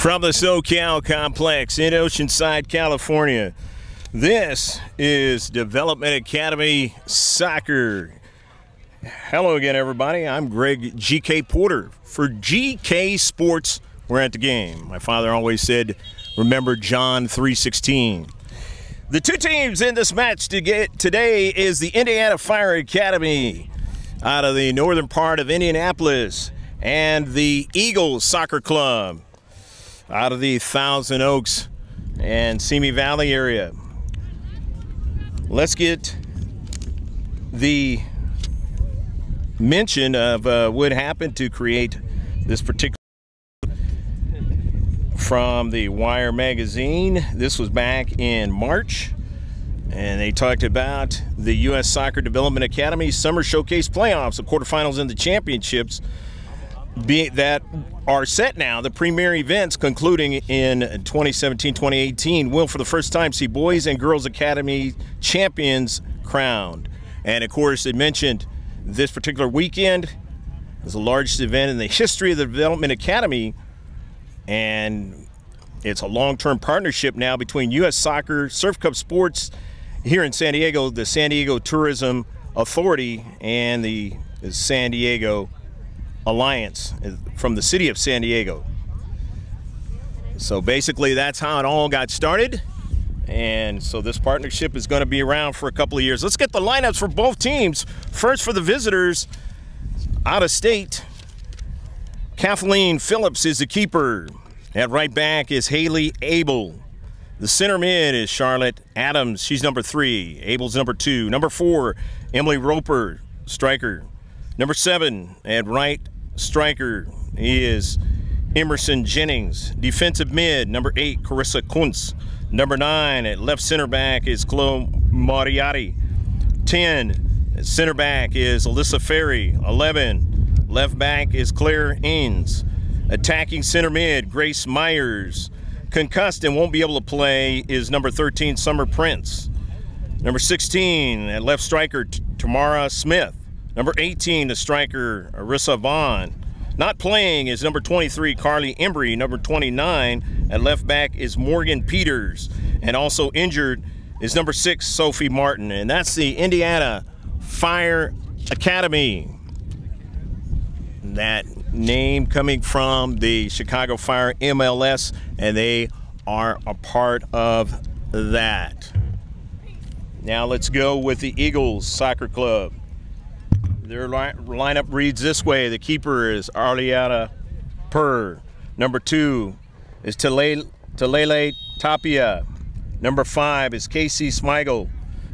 From the SoCal Complex in Oceanside, California, this is Development Academy Soccer. Hello again, everybody. I'm Greg GK Porter for GK Sports. We're at the game. My father always said, remember John 3:16. The two teams in this match today is the Indiana Fire Academy out of the northern part of Indianapolis and the Eagles Soccer Club out of the Thousand Oaks and Simi Valley area. Let's get the mention of what happened to create this particular from the Wire magazine. This was back in March, and they talked about the U.S. Soccer Development Academy Summer Showcase Playoffs, the quarterfinals and the championships that are set now. The premier events concluding in 2017-2018 will for the first time see boys and girls academy champions crowned. And of course, it mentioned this particular weekend is the largest event in the history of the Development Academy, and it's a long-term partnership now between U.S. Soccer, Surf Cup Sports here in San Diego, the San Diego Tourism Authority, and the San Diego Alliance from the city of San Diego. So basically that's how it all got started, and so this partnership is going to be around for a couple of years. Let's get the lineups for both teams. First, for the visitors out of state, Kathleen Phillips is the keeper. At right back is Haley Abel. The center mid is Charlotte Adams. She's number 3. Abel's number 2. Number 4, Emily Roper, striker. Number 7 at right striker is Emerson Jennings. Defensive mid, number 8, Carissa Kuntz. Number 9 at left center back is Chloe Moriarty. 10 at center back is Alyssa Ferry. 11 left back is Claire Ains. Attacking center mid, Grace Myers. Concussed and won't be able to play is number 13, Summer Prince. Number 16 at left striker, Tamara Smith. Number 18, the striker, Arissa Vaughn. Not playing is number 23, Carly Embry. Number 29 at left back is Morgan Peters. And also injured is number 6, Sophie Martin. And that's the Indiana Fire Academy. That name coming from the Chicago Fire MLS, and they are a part of that. Now let's go with the Eagles Soccer Club. Their lineup reads this way. The keeper is Arliana Purr. Number 2 is Talele Tapia. Number 5 is Casey Smigel.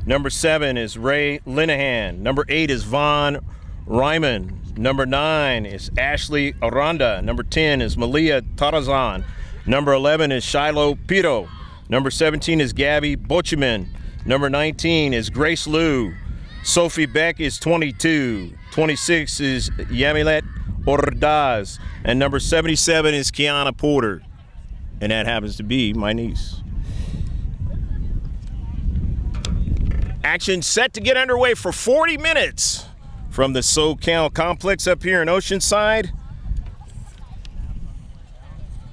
Number 7 is Ray Linehan. Number 8 is Vaughn Ryman. Number 9 is Ashley Aranda. Number 10 is Malia Tarazan. Number 11 is Shiloh Pito. Number 17 is Gabby Bocheman. Number 19 is Grace Liu. Sophie Beck is 22. 26 is Yamilet Ordaz. And number 77 is Kiana Porter. And that happens to be my niece. Action set to get underway for 40 minutes. From the SoCal Complex up here in Oceanside,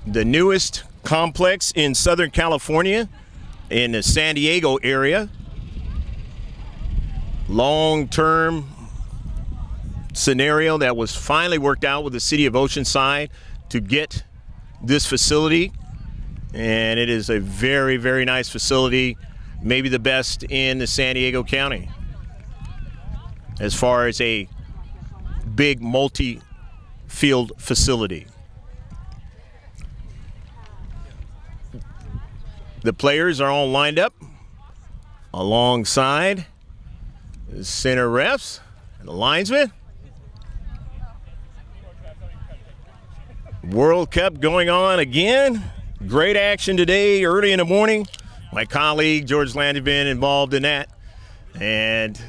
the newest complex in Southern California, in the San Diego area. Long-term scenario that was finally worked out with the city of Oceanside to get this facility, and it is a very, very nice facility, maybe the best in the San Diego County as far as a big multi-field facility. The players are all lined up alongside the center refs and the linesmen. World Cup going on again. Great action today early in the morning. My colleague George Landevin involved in that, and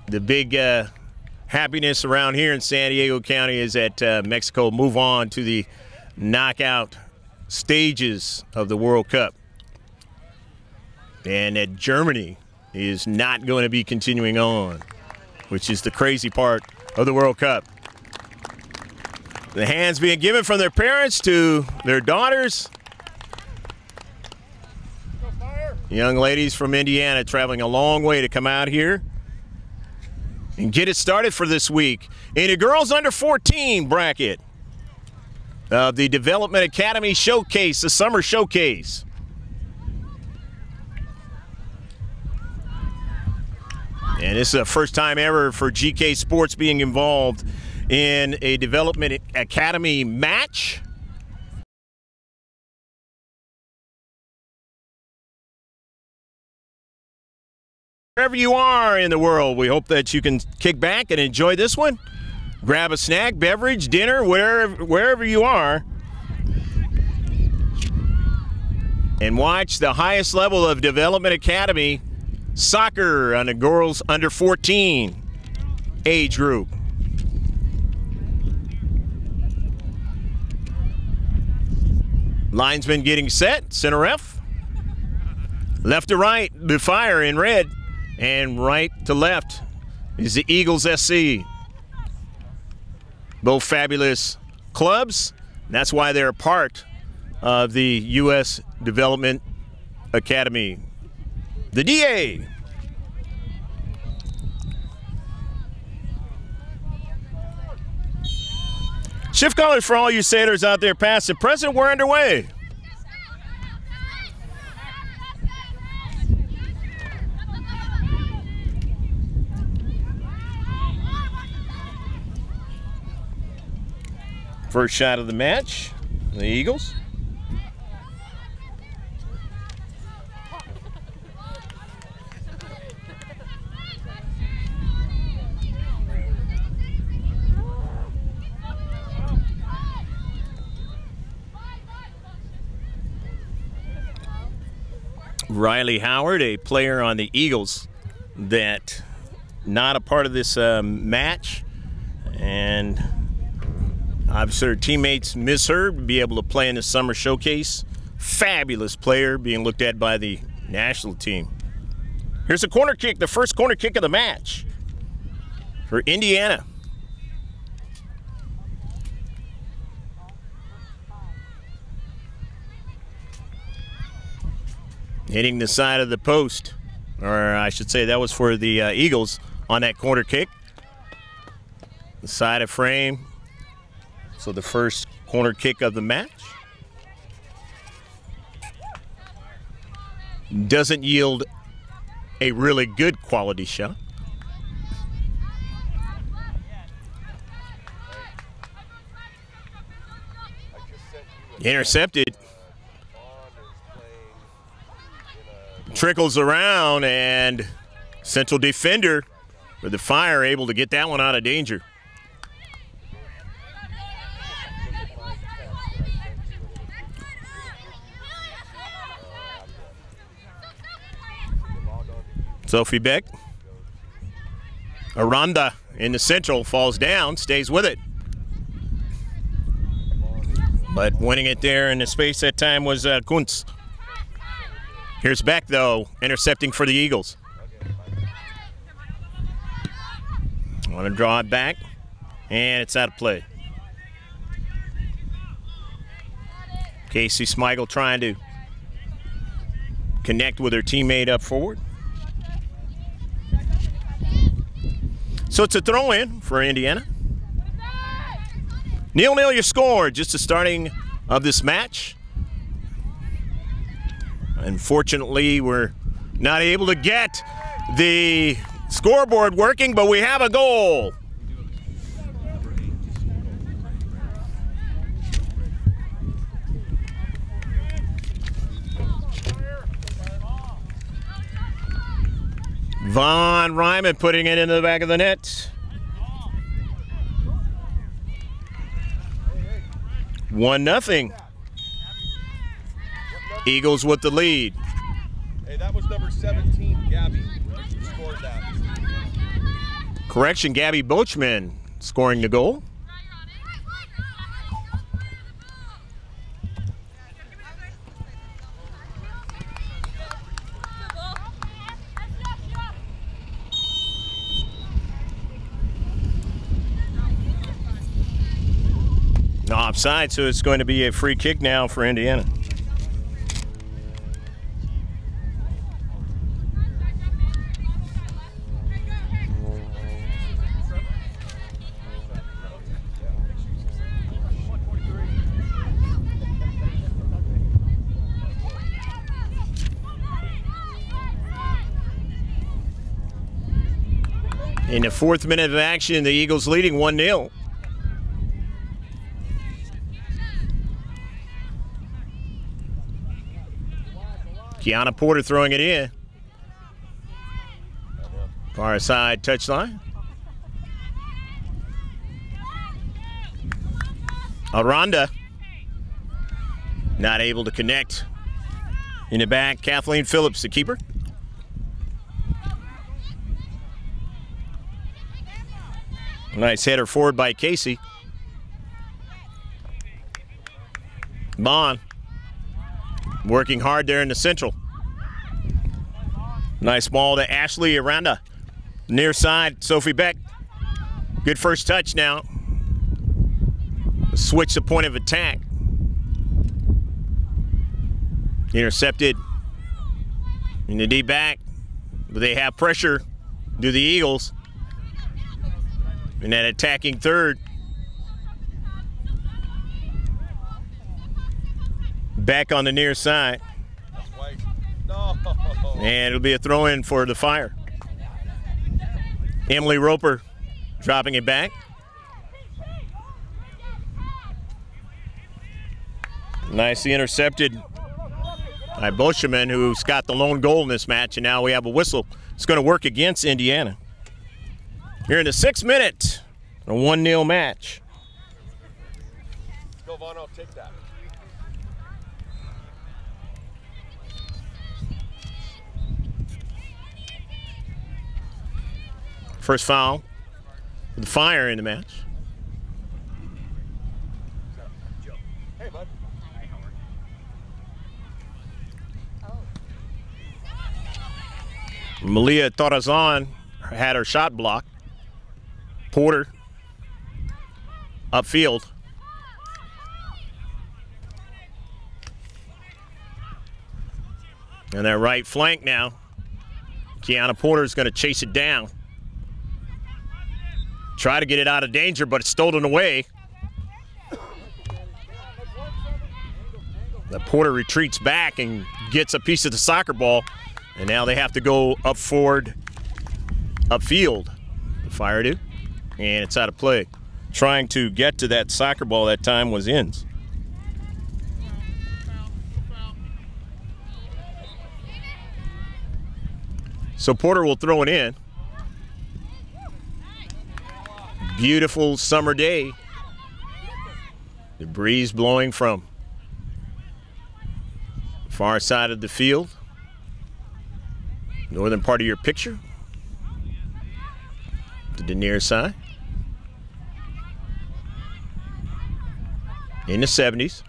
the big happiness around here in San Diego County is that Mexico move on to the knockout stages of the World Cup, and that Germany is not going to be continuing on, which is the crazy part of the World Cup. The hands being given from their parents to their daughters. Young ladies from Indiana traveling a long way to come out here and get it started for this week in the girls under 14 bracket of the Development Academy Showcase, the Summer Showcase. And this is the first time ever for GK Sports being involved in a Development Academy match. Wherever you are in the world, we hope that you can kick back and enjoy this one. Grab a snack, beverage, dinner, wherever you are, and watch the highest level of Development Academy soccer on the girls under 14 age group. Linesman getting set, center ref. Left to right, the Fire in red, and right to left is the Eagles SC. Both fabulous clubs. That's why they're part of the U.S. Development Academy. The DA. Shift callers for all you sailors out there past and present, we're underway. First shot of the match, the Eagles. Riley Howard, a player on the Eagles that not a part of this match, and obviously her teammates miss her to be able to play in the Summer Showcase. Fabulous player being looked at by the national team. Here's a corner kick, the first corner kick of the match for Indiana. Hitting the side of the post, or I should say that was for the Eagles on that corner kick. The side of frame. So the first corner kick of the match. Doesn't yield a really good quality shot. Intercepted. Trickles around, and central defender for the Fire able to get that one out of danger. Sophie Beck. Aranda in the central, falls down, stays with it. But winning it there in the space that time was Kuntz. Here's Beck, though, intercepting for the Eagles. Want to draw it back, and it's out of play. Casey Smigel trying to connect with her teammate up forward. So it's a throw-in for Indiana. 0-0 your score, just the starting of this match. Unfortunately, we're not able to get the scoreboard working, but we have a goal. Von Ryman putting it into the back of the net. 1-0. Eagles with the lead. Hey, that was number 17, Gabby, who scored that. Correction, Gabby Bochman scoring the goal. Offside, so it's going to be a free kick now for Indiana. In the 4th minute of action, the Eagles leading 1-0. Kiana Porter throwing it in. Far side touchline. Aranda not able to connect. In the back, Kathleen Phillips, the keeper. Nice header forward by Casey. Bond working hard there in the central. Nice ball to Ashley Aranda. Near side, Sophie Beck. Good first touch now. Switch the point of attack. Intercepted in the deep back. But they have pressure. Do the Eagles. In that attacking third. Back on the near side. No. And it'll be a throw-in for the Fire. Emily Roper dropping it back. Nicely intercepted by Boscheman, who's got the lone goal in this match, and now we have a whistle. It's going to work against Indiana. Here in the 6th minute, a 1-0 match. Go, Vaughn, I'll take that. First foul for the Fire in the match. Hey, bud. Malia Torazan had her shot blocked. Porter upfield. And that right flank now. Kiana Porter is going to chase it down. Try to get it out of danger, but it's stolen away. The Porter retreats back and gets a piece of the soccer ball. And now they have to go up forward, upfield. The Fire do. And it's out of play. Trying to get to that soccer ball that time was Inns. So Porter will throw it in. Beautiful summer day. The breeze blowing from far side of the field. Northern part of your picture. To the near side. In the 70s.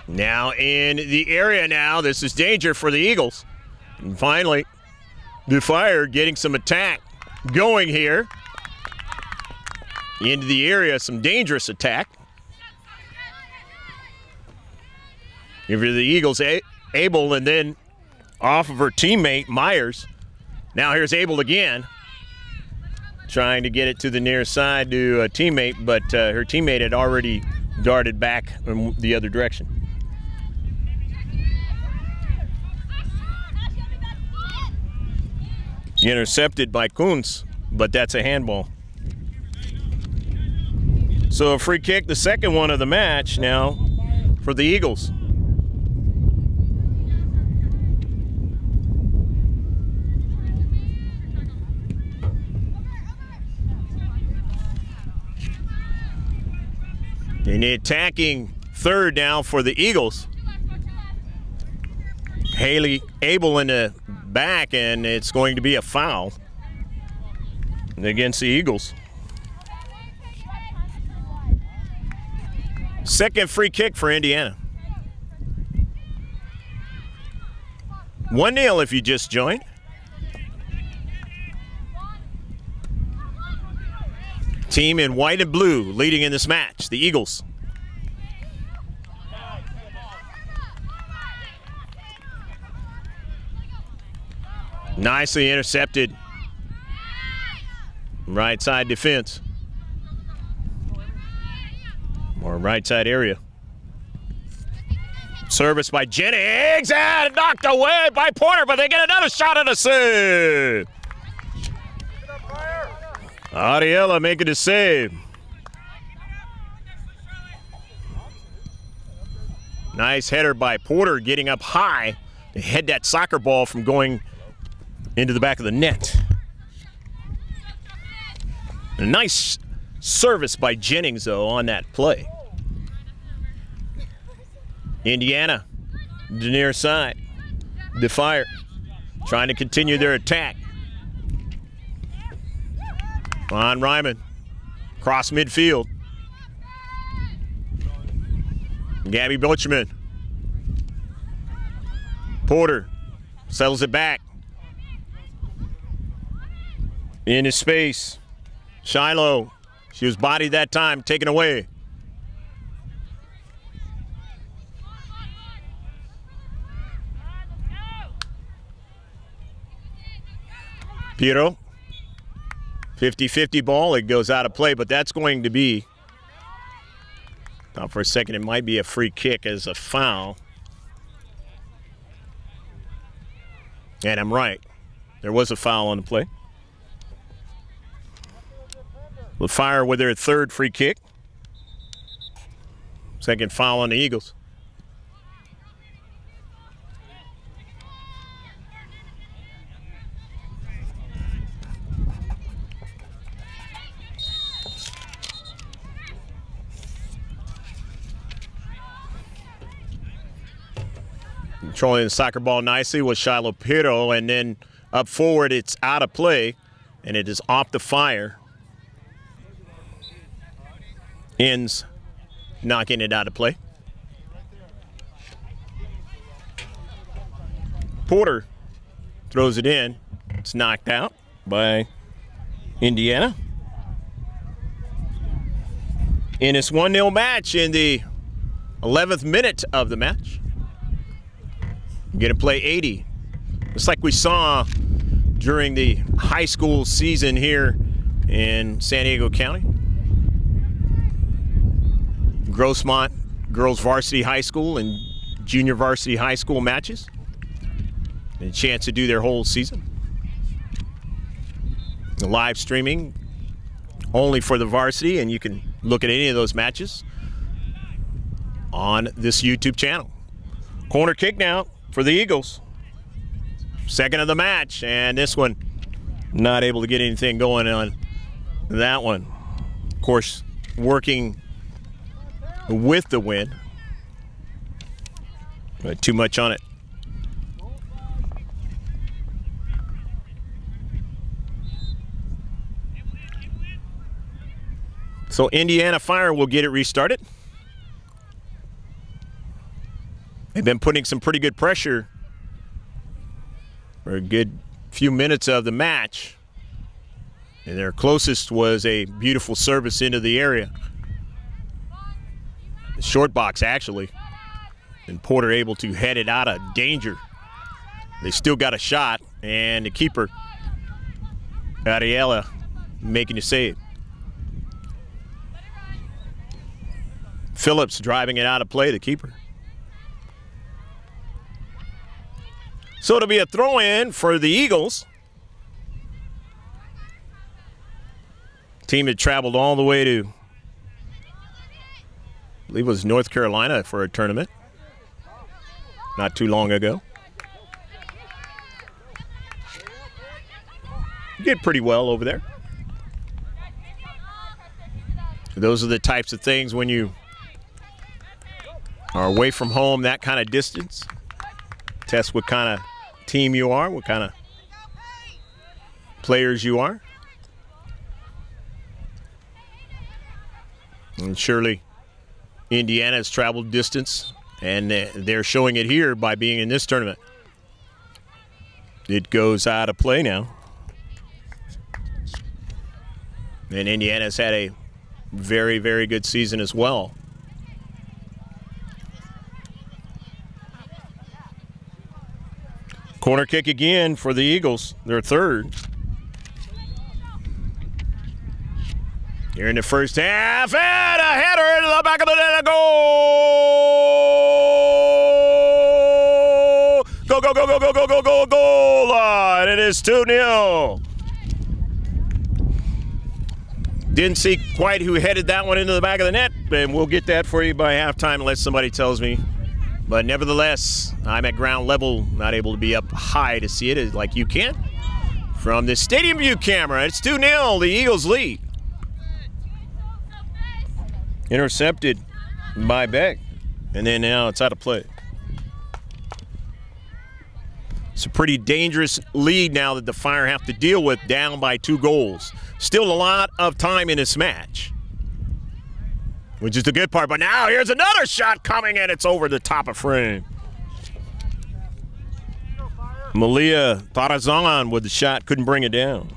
Now in the area now. This is danger for the Eagles. And finally, the Fire getting some attack going here. Into the area, some dangerous attack. If you're the Eagles, Abel, and then off of her teammate, Myers. Now here's Abel again. Trying to get it to the near side to a teammate, but her teammate had already darted back in the other direction. Intercepted by Kuntz, but that's a handball. So a free kick, the second one of the match now for the Eagles. In the attacking third now for the Eagles. Haley Abel in the back, and it's going to be a foul against the Eagles. Second free kick for Indiana. 1-0 if you just joined. Team in white and blue leading in this match, the Eagles. Nicely intercepted. Right side defense. More right side area. Service by Jennings and knocked away by Porter, but they get another shot at a save. Ariella making a save. Nice header by Porter, getting up high to head that soccer ball from going into the back of the net. A nice service by Jennings, though, on that play. Indiana, the near side. The Fire trying to continue their attack. On Ryman, cross midfield. Gabby Butcherman. Porter settles it back. Into space. Shiloh, she was bodied that time, taken away. Piero, 50-50 ball, it goes out of play, but that's going to be, now for a second it might be a free kick as a foul. And I'm right, there was a foul on the play. The Fire with their third free kick. Second foul on the Eagles. Controlling the soccer ball nicely was Shiloh Piero, and then up forward it's out of play, and it is off the Fire. Ends knocking it out of play. Porter throws it in. It's knocked out by Indiana. In this 1-0 match in the 11th minute of the match. Going to play 80. Just like we saw during the high school season here in San Diego County. Grossmont Girls Varsity High School and Junior Varsity High School matches. And a chance to do their whole season. The live streaming only for the varsity, and you can look at any of those matches on this YouTube channel. Corner kick now for the Eagles. Second of the match, and this one not able to get anything going on that one. Of course, working with the win, but too much on it. So Indiana Fire will get it restarted. They've been putting some pretty good pressure for a good few minutes of the match. And their closest was a beautiful service into the area. The short box, actually. And Porter able to head it out of danger. They still got a shot, and the keeper, Ariella, making the save. Phillips driving it out of play, the keeper. So it'll be a throw-in for the Eagles. Team that traveled all the way to, I believe it was North Carolina for a tournament not too long ago. Did pretty well over there. Those are the types of things when you are away from home, that kind of distance. Test what kind of team you are, what kind of players you are. And surely Indiana has traveled distance, and they're showing it here by being in this tournament. It goes out of play now. And Indiana's had a very, very good season as well. Corner kick again for the Eagles, their third. Here in the first half, and a header into the back of the net, a goal! Go, go, go, go, go, go, go, go, goal line. It is 2-0. Didn't see quite who headed that one into the back of the net, and we'll get that for you by halftime unless somebody tells me. But nevertheless, I'm at ground level, not able to be up high to see it like you can. From the stadium view camera, it's 2-0, the Eagles lead. Intercepted by Beck, and then now it's out of play. It's a pretty dangerous lead now that the Fire have to deal with, down by 2 goals. Still a lot of time in this match, which is the good part. But now here's another shot coming, and it's over the top of frame. Malia Tarazan with the shot, couldn't bring it down.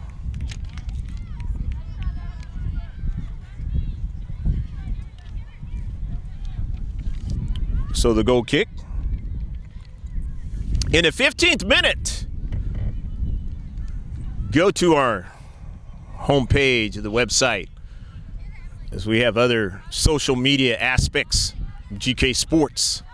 So the goal kick. In the 15th minute, go to our homepage of the website, as we have other social media aspects of GK Sports.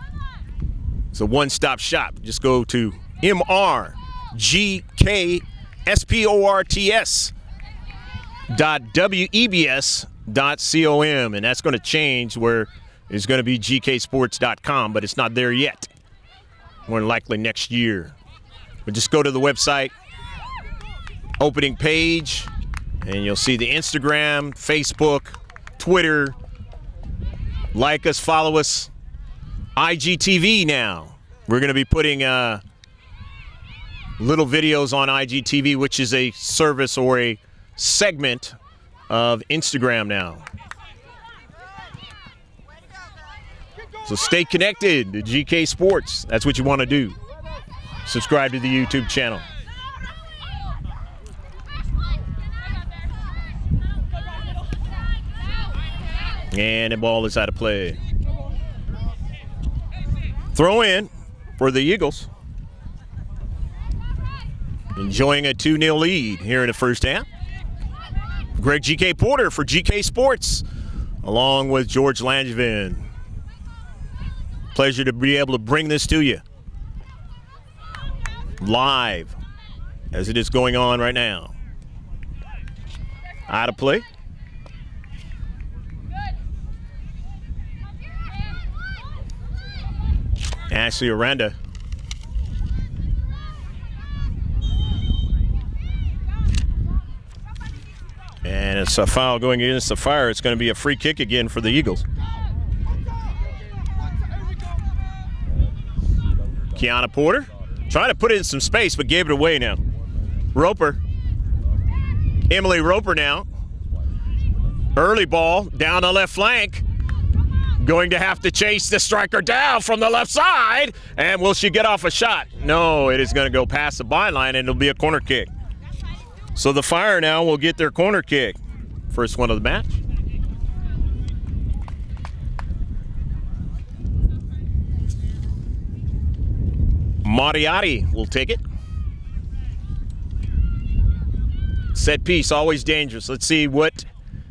It's a one-stop shop. Just go to mrgksports.webs.com, and that's going to change where it's going to be gksports.com, but it's not there yet. More than likely next year. But just go to the website, opening page, and you'll see the Instagram, Facebook, Twitter. Like us, follow us. IGTV now. We're going to be putting little videos on IGTV, which is a service or a segment of Instagram now. So stay connected to GK Sports. That's what you want to do. Subscribe to the YouTube channel. And the ball is out of play. Throw in for the Eagles. Enjoying a 2-0 lead here in the first half. Greg GK Porter for GK Sports, along with George Langevin. Pleasure to be able to bring this to you live as it is going on right now. Out of play. Ashley Aranda. And it's a foul going against the Fire. It's going to be a free kick again for the Eagles. Kiana Porter trying to put it in some space, but gave it away now. Roper. Emily Roper now. Early ball down the left flank. Going to have to chase the striker down from the left side. And will she get off a shot? No, it is going to go past the byline, and it'll be a corner kick. So the Fire now will get their corner kick. First one of the match. Mariotti will take it. Set piece, always dangerous. Let's see what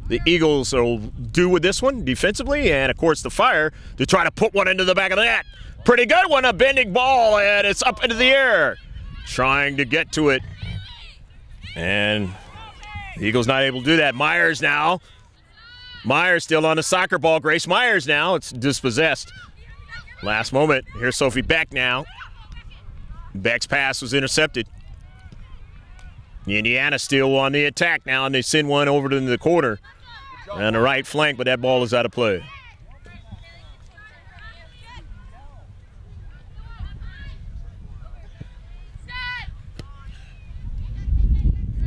the Eagles will do with this one defensively, and of course the Fire to try to put one into the back of the net. Pretty good one, a bending ball, and it's up into the air. Trying to get to it. And the Eagles not able to do that. Myers now. Myers still on the soccer ball. Grace Myers now. It's dispossessed. Last moment. Here's Sophie Beck now. Beck's pass was intercepted. Indiana still on the attack now, and they send one over to the corner on the right flank, but that ball is out of play.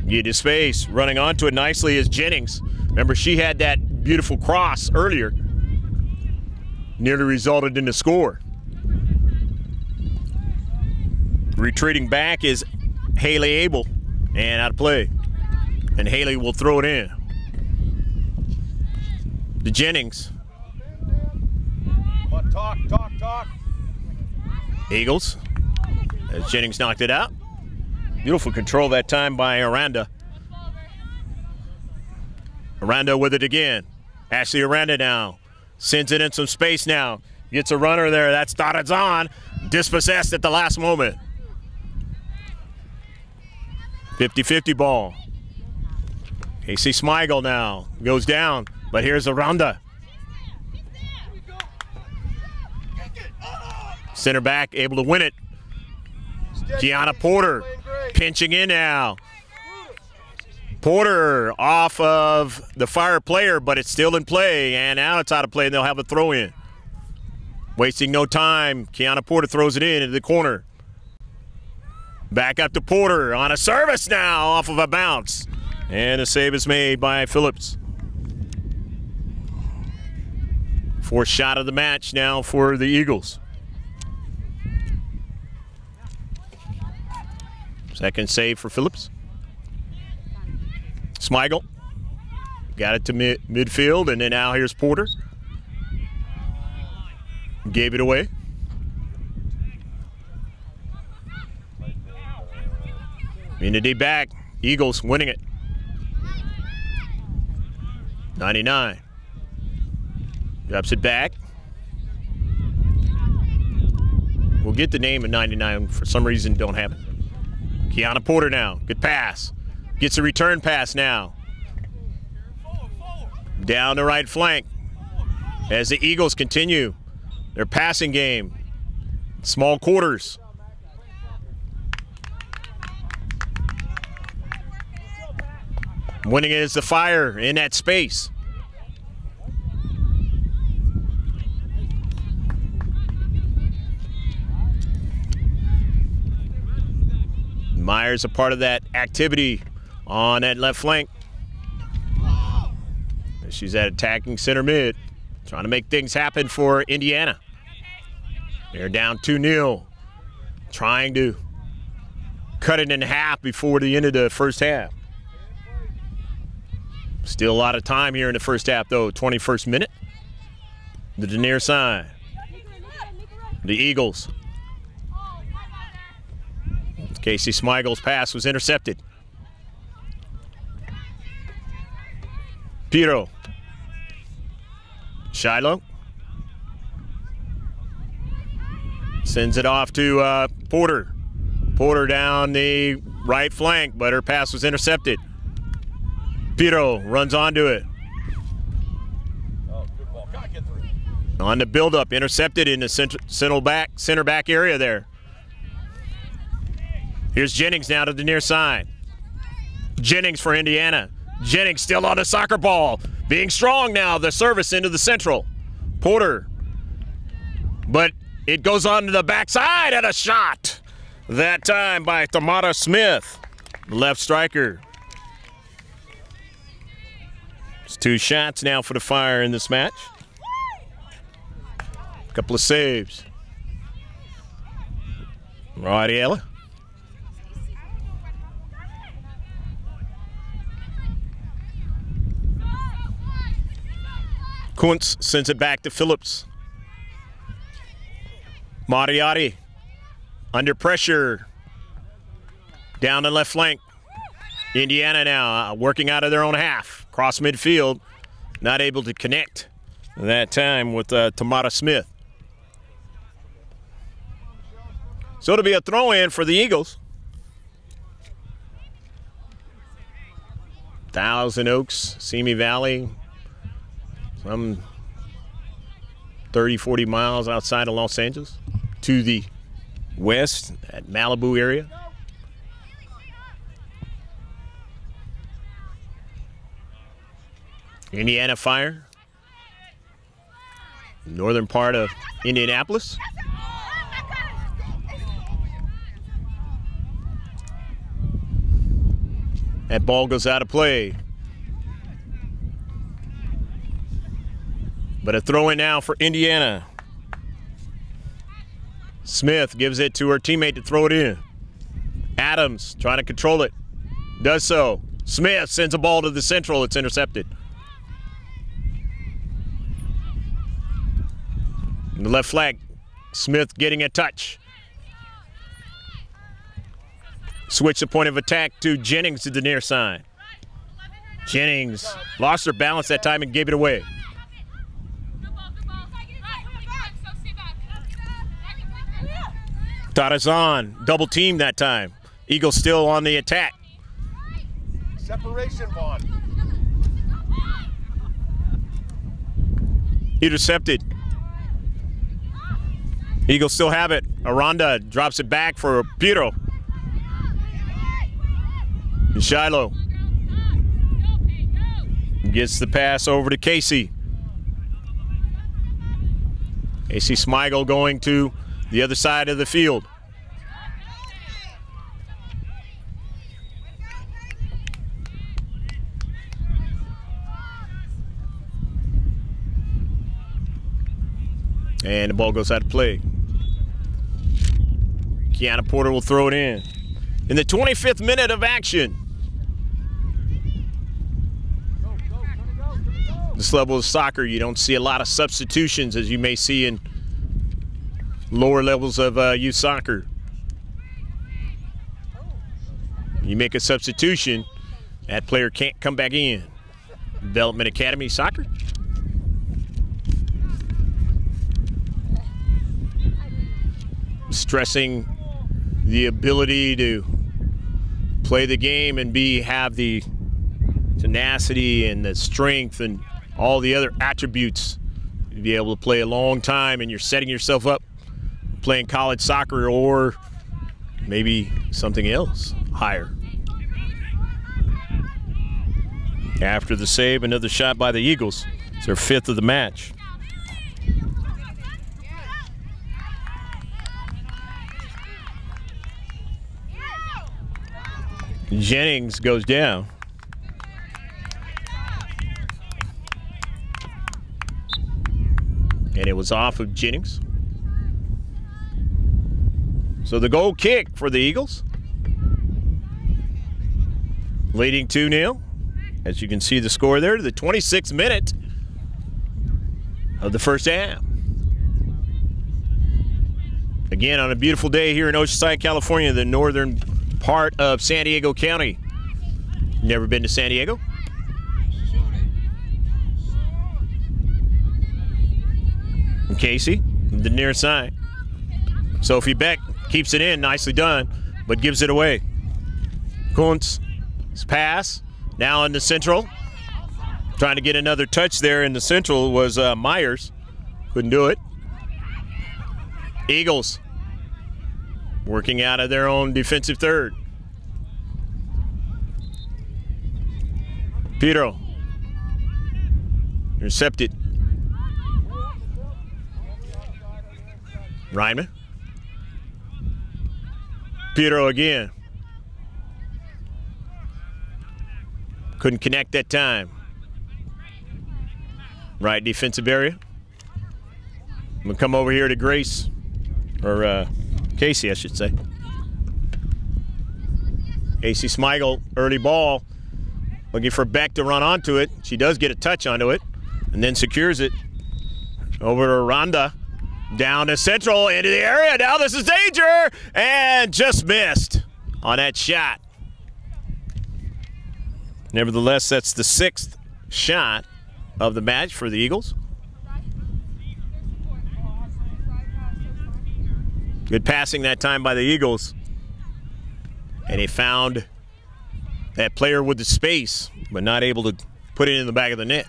Get to space. Running onto it nicely is Jennings. Remember, she had that beautiful cross earlier. Nearly resulted in the score. Retreating back is Haley Abel, and out of play. And Haley will throw it in. to Jennings. Come on, talk. Eagles, as Jennings knocked it out. Beautiful control that time by Aranda. Aranda with it again. Ashley Aranda now. Sends it in some space now. Gets a runner there. That's Tarazan. Dispossessed at the last moment. 50-50 ball. Casey Smigel now goes down, but here's Aranda. Center back able to win it. Gianna Porter pinching in now. Porter off of the Fire player, but it's still in play, and now it's out of play, and they'll have a throw in. Wasting no time, Kiana Porter throws it in into the corner. Back up to Porter on a service now off of a bounce. And a save is made by Phillips. Fourth shot of the match now for the Eagles. Second save for Phillips. Smigel got it to midfield, and then now here's Porter. Gave it away. Unity back. Eagles winning it. 99. Drops it back. We'll get the name of 99. For some reason, don't have it. Kiana Porter now. Good pass. Gets a return pass now. Down the right flank as the Eagles continue their passing game. Small quarters. Winning it is the Fire in that space. Myers a part of that activity on that left flank. She's at attacking center mid, trying to make things happen for Indiana. They're down 2-0, trying to cut it in half before the end of the first half. Still a lot of time here in the first half, though. 21st minute. The near side. The Eagles. Casey Smigel's pass was intercepted. Piro. Shiloh. Sends it off to Porter. Porter down the right flank, but her pass was intercepted. Piro runs onto it. Oh, good ball. Gotta get through. On the build-up, intercepted in the center back area there. Here's Jennings now to the near side. Jennings for Indiana. Jennings still on the soccer ball. Being strong now, the service into the central. Porter. But it goes on to the backside and a shot. That time by Tamara Smith, left striker. It's 2 shots now for the Fire in this match. A couple of saves. Rodiella. Kuntz sends it back to Phillips. Mariotti under pressure. Down the left flank. Indiana now working out of their own half. Cross midfield. Not able to connect that time with Tamara Smith. So it'll be a throw-in for the Eagles. Thousand Oaks, Simi Valley. Some 30, 40 miles outside of Los Angeles to the west at Malibu area. Indiana Fire, northern part of Indianapolis. That ball goes out of play. But a throw in now for Indiana. Smith gives it to her teammate to throw it in. Adams trying to control it. Does so. Smith sends a ball to the central. It's intercepted. In the left flag, Smith getting a touch. Switch the point of attack to Jennings to the near side. Jennings lost her balance that time and gave it away. Tarazan, double team that time. Eagles still on the attack. Separation, Vaughn. Intercepted. Eagles still have it. Aranda drops it back for Piero. And Shiloh gets the pass over to Casey. Casey Smigel going to the other side of the field. And the ball goes out of play. Kiana Porter will throw it in the 25th minute of action. This level of soccer, you don't see a lot of substitutions as you may see in lower levels of youth soccer. You make a substitution, that player can't come back in. Development Academy soccer. Stressing the ability to play the game and have the tenacity and the strength and all the other attributes to be able to play a long time, and you're setting yourself up playing college soccer or maybe something else higher. After the save, another shot by the Eagles. It's their 5th of the match. Jennings goes down. And it was off of Jennings. So the goal kick for the Eagles. Leading 2-0. As you can see the score there, the 26th minute of the first half. Again, on a beautiful day here in Oceanside, California, the northern part of San Diego County. Never been to San Diego? Casey, the near side. Sophie Beck keeps it in, nicely done, but gives it away. Kuntz, pass, now in the central. Trying to get another touch there in the central was Myers. Couldn't do it. Eagles working out of their own defensive third. Piero intercepted. Ryman. Piero again. Couldn't connect that time. Right defensive area. I'm going to come over here to Grace, or Casey, I should say. Casey Smigel, early ball. Looking for Beck to run onto it. She does get a touch onto it and then secures it. Over to Rhonda. Down to central, into the area. Now this is danger, and just missed on that shot. Nevertheless, that's the 6th shot of the match for the Eagles. Good passing that time by the Eagles. And he found that player with the space, but not able to put it in the back of the net.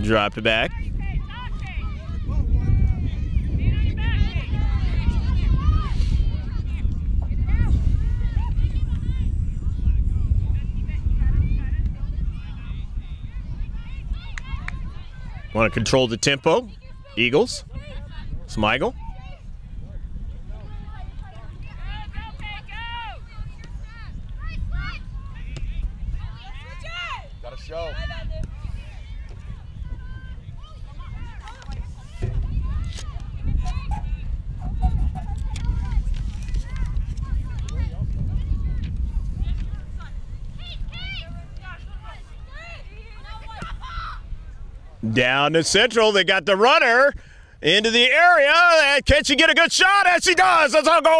Drop it back. Want to control the tempo. Eagles. Smigel. Got to show. Down to Central, they got the runner into the area. And can she get a good shot? And she does. That's a goal!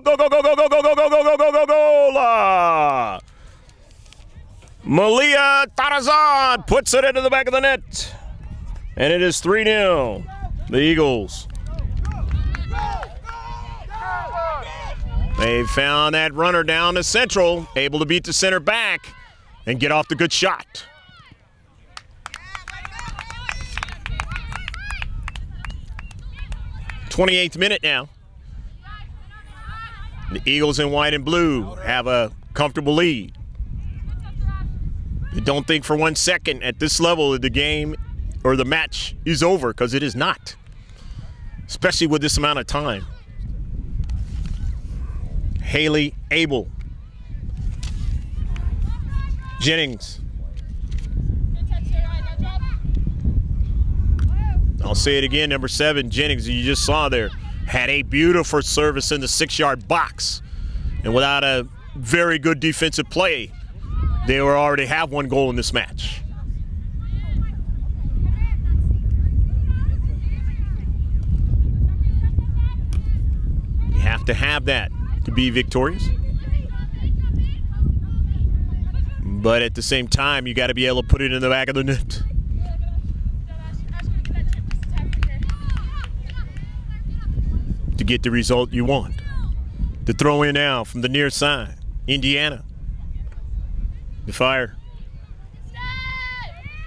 Go, go, go, go, go, go, go, go, go, go, go, go, go! Malia Tarazan puts it into the back of the net. And it is 3-0. The Eagles. They found that runner down to Central, able to beat the center back and get off the good shot. '28th minute now. The Eagles in white and blue have a comfortable lead. You don't think for 1 second at this level that the game or the match is over, because it is not, especially with this amount of time. Haley Abel. Jennings. I'll say it again, number 7, Jennings, you just saw there, had a beautiful service in the 6-yard box. And without a very good defensive play, they will already have 1 goal in this match. You have to have that to be victorious. But at the same time, you got to be able to put it in the back of the net. To get the result you want. The throw in now from the near side. Indiana. The Fire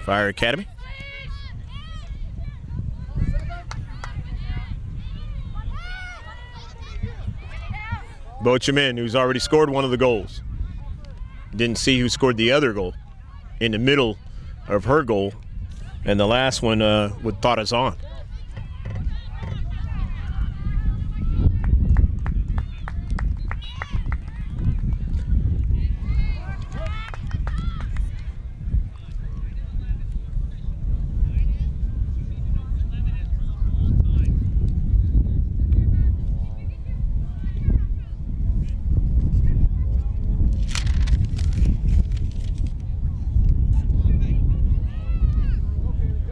Academy. Bochemin, who's already scored one of the goals. Didn't see who scored the other goal in the middle of her goal. And the last one with Tarazan.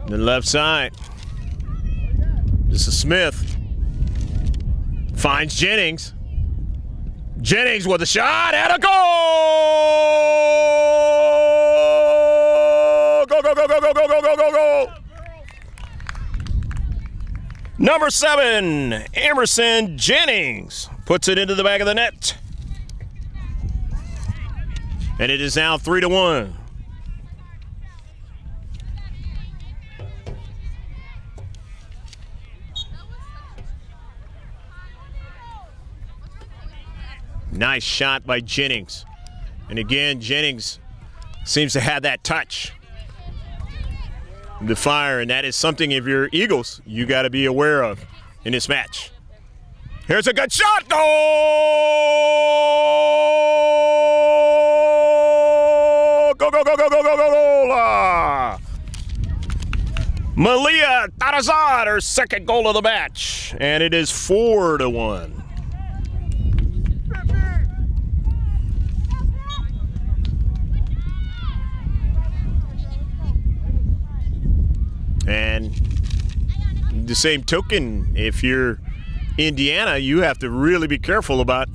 The left side. This is Smith. Finds Jennings. Jennings with a shot and a goal! Go, go, go, go, go, go, go, go, go, go! Number 7, Emerson Jennings puts it into the back of the net. And it is now 3-1. Nice shot by Jennings. And again, Jennings seems to have that touch. The Fire, and that is something, if you're Eagles, you got to be aware of in this match. Here's a good shot. Goal! Go, go, go, go, go, go, go, go! Malia Tarazan, her second goal of the match. And it is 4-1. And the same token, if you're Indiana, you have to really be careful about,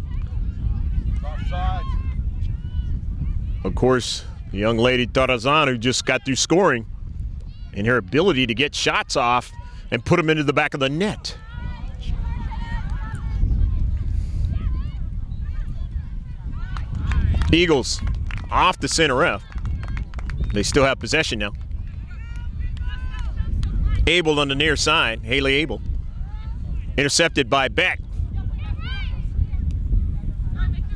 of course, the young lady Tarazan, who just got through scoring, and her ability to get shots off and put them into the back of the net. Eagles off the center F. They still have possession now. Abel on the near side, Haley Abel. Intercepted by Beck.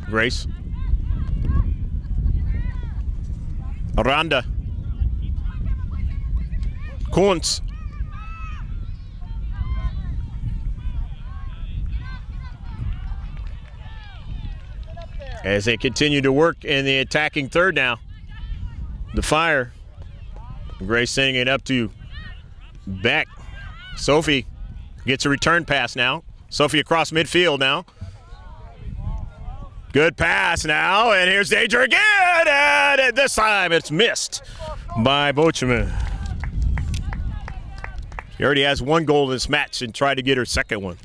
Grace. Aranda. Kuntz. As they continue to work in the attacking third now. The Fire. Grace sending it up to Beck. Sophie gets a return pass now. Sophie across midfield now. Good pass now, and here's danger again, and this time it's missed by Bocheman. She already has 1 goal in this match and tried to get her second one.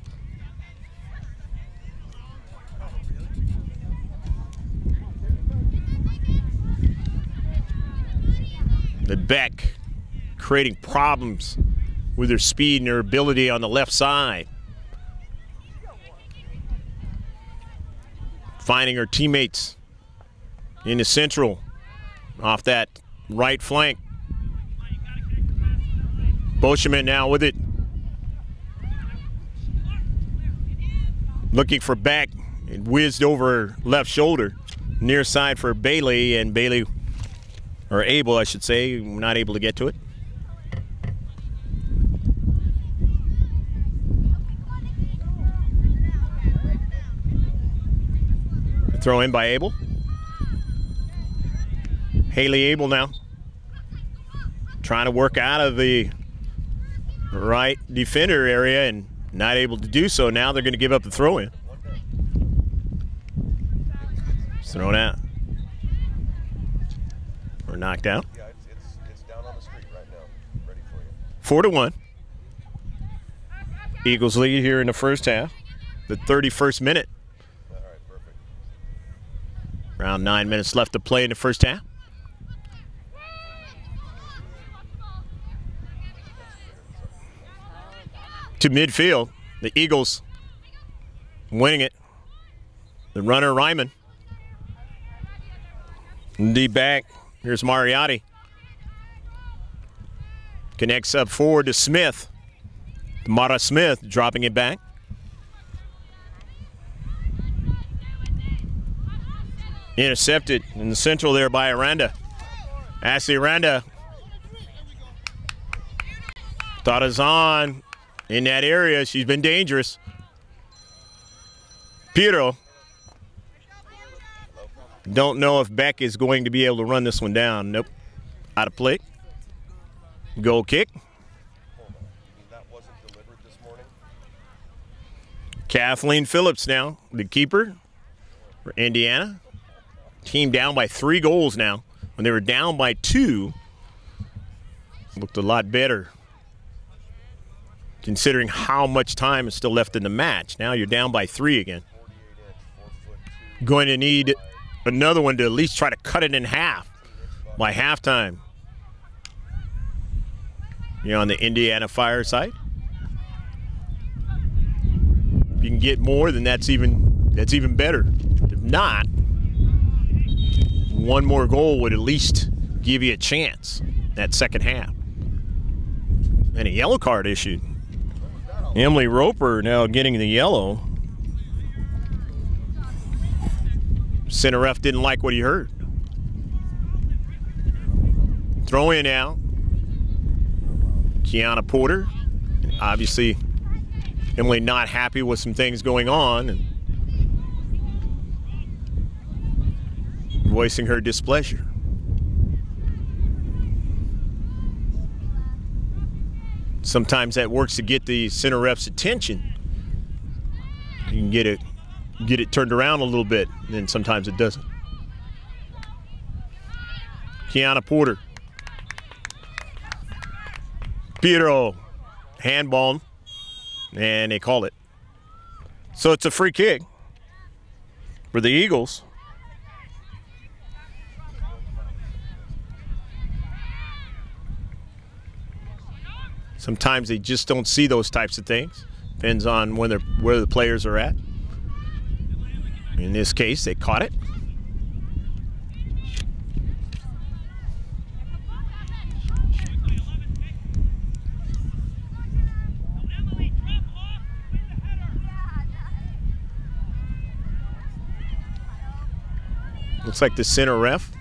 The Beck creating problems with her speed and her ability on the left side. Finding her teammates in the central off that right flank. Bocheman now with it. Looking for Beck. It whizzed over her left shoulder. Near side for Bailey, and Bailey, or Abel I should say, not able to get to it. Throw in by Abel. Haley Abel now trying to work out of the right defender area and not able to do so. Now they're going to give up the throw in. It's thrown out. Or knocked out. Yeah, it's down on the street right now. Ready for you. 4-1. Eagles lead here in the first half. The 31st minute. Around 9 minutes left to play in the first half. To midfield, the Eagles winning it. The runner, Ryman. Deep back, here's Mariotti. Connects up forward to Smith. Mara Smith dropping it back. Intercepted in the central there by Aranda. Ashley Aranda. Thought is on in that area. She's been dangerous. Piero. Don't know if Beck is going to be able to run this one down. Nope. Out of play. Goal kick. That wasn't delivered this morning. Kathleen Phillips now, the keeper for Indiana. Team down by 3 goals now. When they were down by 2, looked a lot better considering how much time is still left in the match. Now you're down by 3 again. Going to need another one to at least try to cut it in half by halftime. You're on the Indiana Fire side. If you can get more, then that's even better. If not, 1 more goal would at least give you a chance that second half. And a yellow card issued. Emily Roper now getting the yellow. Center ref didn't like what he heard. Throw in now. Kiana Porter. Obviously, Emily not happy with some things going on and voicing her displeasure. Sometimes that works to get the center ref's attention. You can get it turned around a little bit, and then sometimes it doesn't. Kiana Porter. Piero handball, and they call it. So it's a free kick for the Eagles. Sometimes they just don't see those types of things. Depends on where the players are at. In this case, they caught it. Looks like the center ref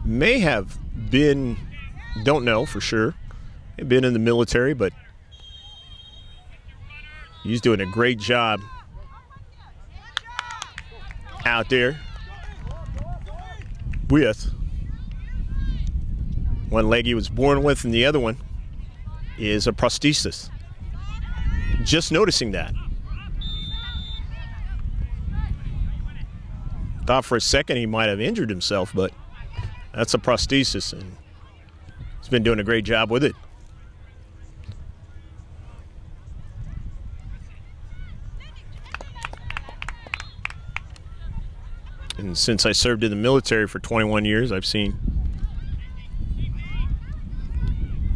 may have been, don't know for sure, been in the military, but he's doing a great job out there with one leg he was born with and the other one is a prosthesis. Just noticing that. Thought for a second he might have injured himself, but that's a prosthesis, and he's been doing a great job with it. And since I served in the military for 21 years, I've seen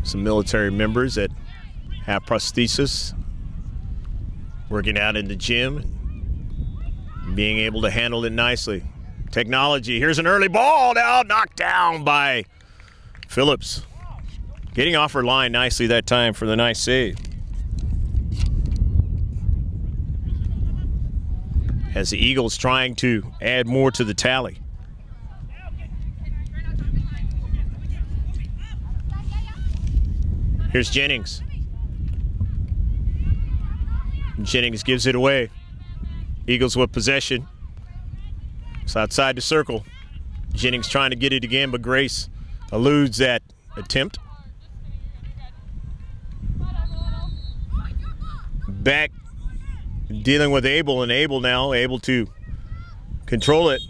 some military members that have prosthesis working out in the gym and being able to handle it nicely. Technology. Here's an early ball now, knocked down by Phillips. Getting off her line nicely that time for the nice save. As the Eagles trying to add more to the tally. Here's Jennings. Jennings gives it away. Eagles with possession. It's outside the circle. Jennings trying to get it again, but Grace eludes that attempt. Back dealing with Abel, and Abel now able to control it.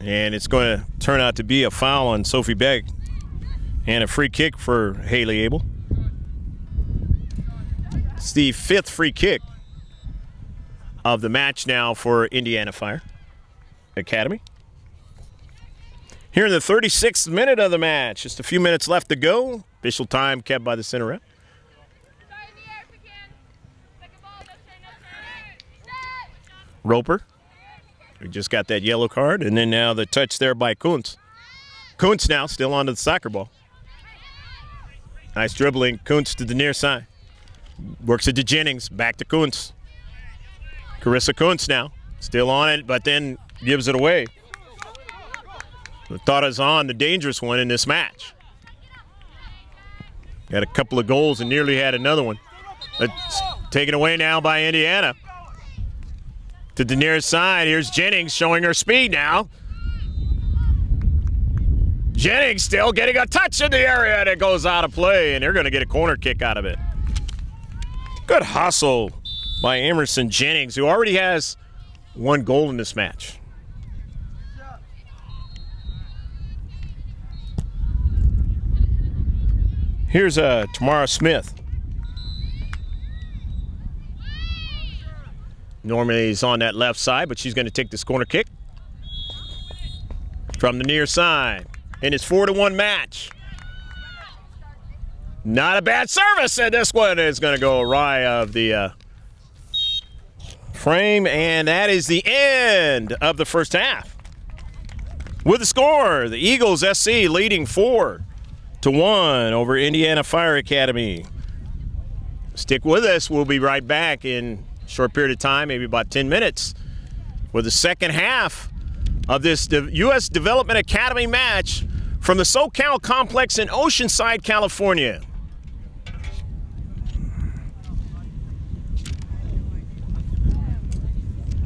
And it's going to turn out to be a foul on Sophie Beck and a free kick for Haley Abel. It's the 5th free kick of the match now for Indiana Fire Academy. Here in the 36th minute of the match, just a few minutes left to go. Official time kept by the center rep. Roper, we just got that yellow card, and then now the touch there by Kuntz. Kuntz now still onto the soccer ball. Nice dribbling, Kuntz to the near side. Works it to Jennings, back to Kuntz. Carissa Kuntz now, still on it, but then gives it away. The thought is on the dangerous one in this match. Got a couple of goals and nearly had another one. It's taken away now by Indiana. To the near side, here's Jennings showing her speed now. Jennings still getting a touch in the area, and it goes out of play, and they're going to get a corner kick out of it. Good hustle by Emerson Jennings, who already has 1 goal in this match. Here's Tamara Smith. Normally he's on that left side, but she's going to take this corner kick from the near side. In his 4-1 match. Not a bad service, and this one is going to go awry of the frame, and that is the end of the first half. With the score, the Eagles SC leading 4-1 over Indiana Fire Academy. Stick with us. We'll be right back in a short period of time, maybe about 10 minutes, with the second half of this U.S. Development Academy match from the SoCal Complex in Oceanside, California.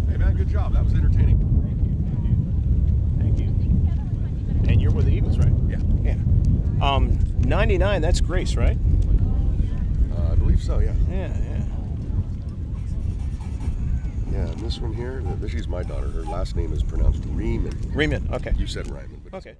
Hey, man, good job. That was entertaining. Thank you. And you're with the Eagles, right? Yeah. Yeah. 99, that's Grace, right? I believe so, yeah. Yeah. Yeah, and this one here, she's my daughter. Her last name is pronounced Riemann. Riemann, okay. You said Ryman. Okay.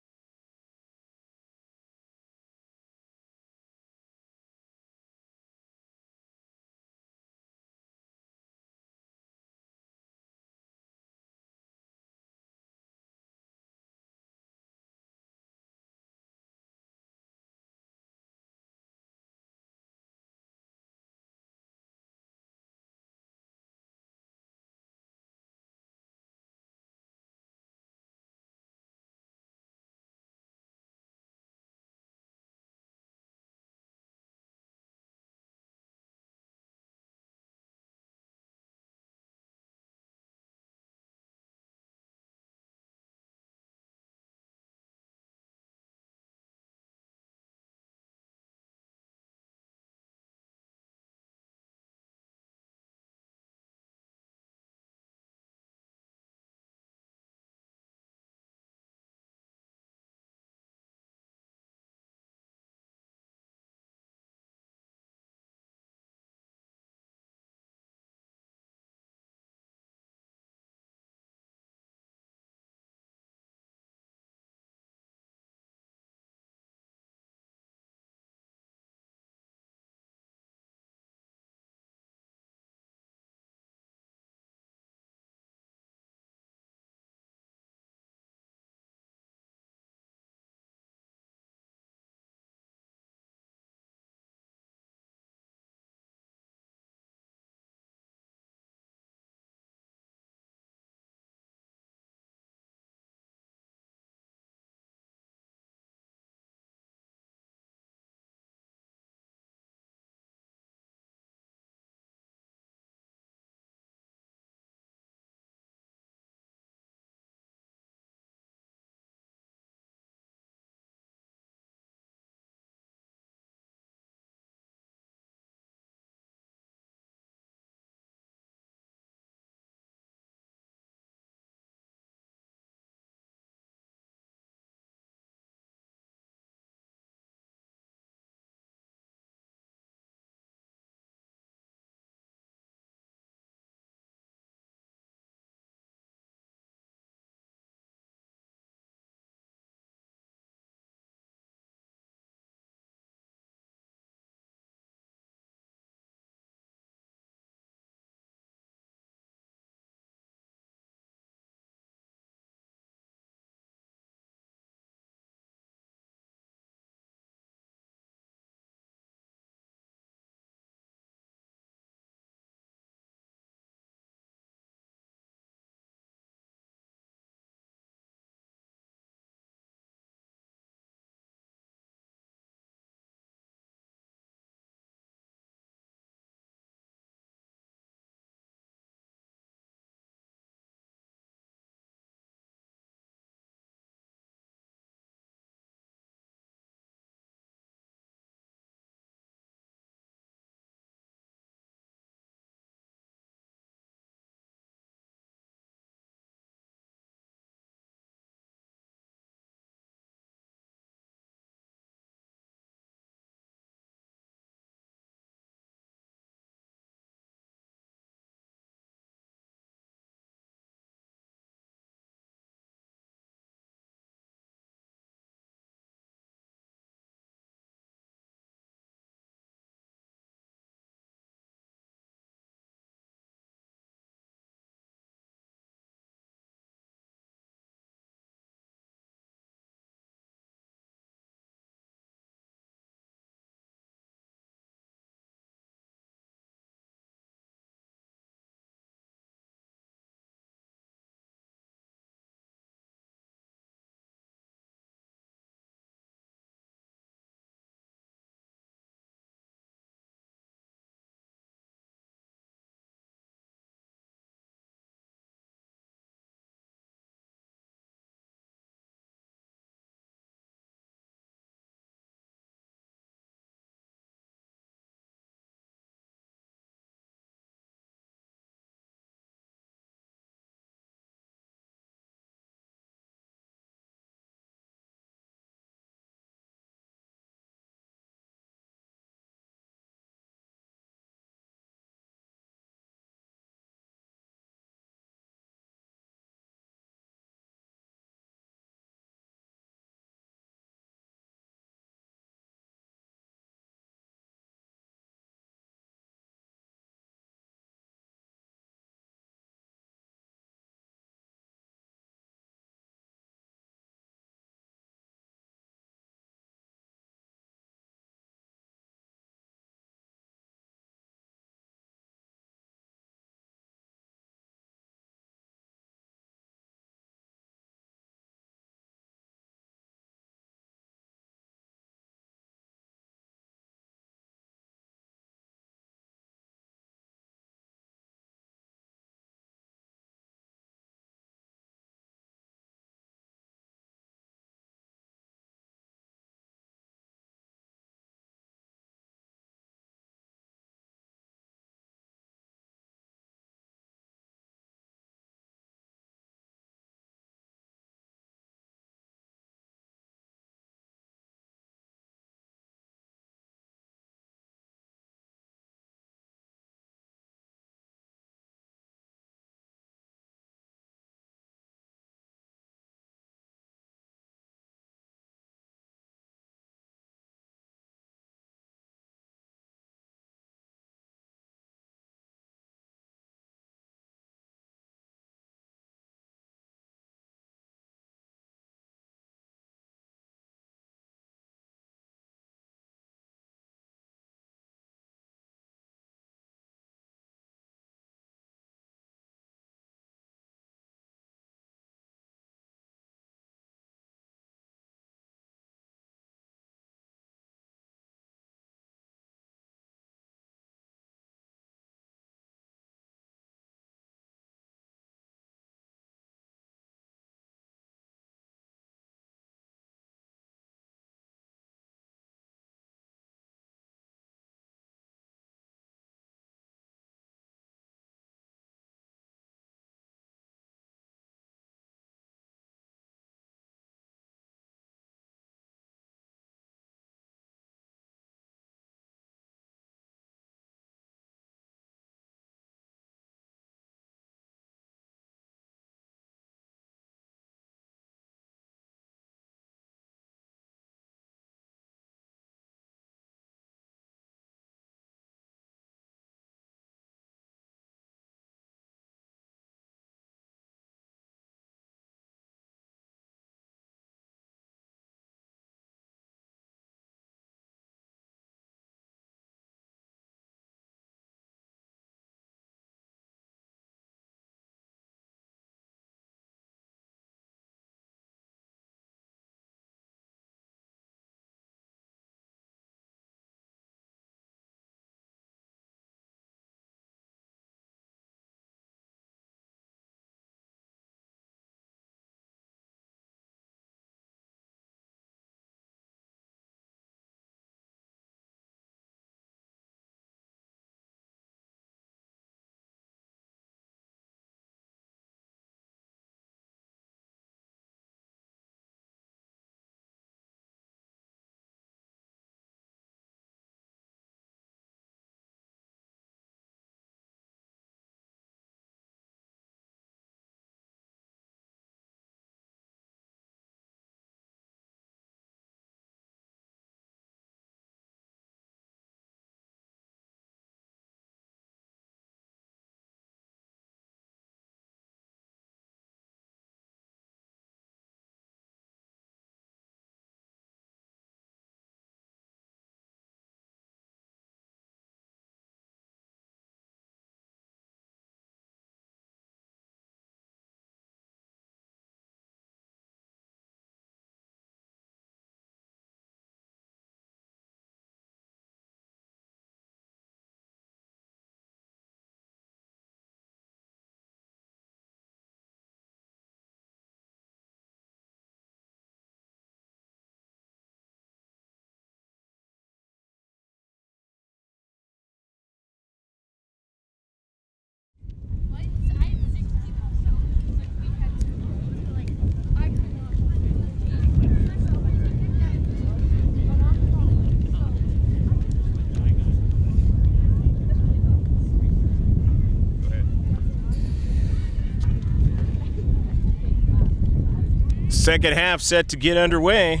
Second half set to get underway.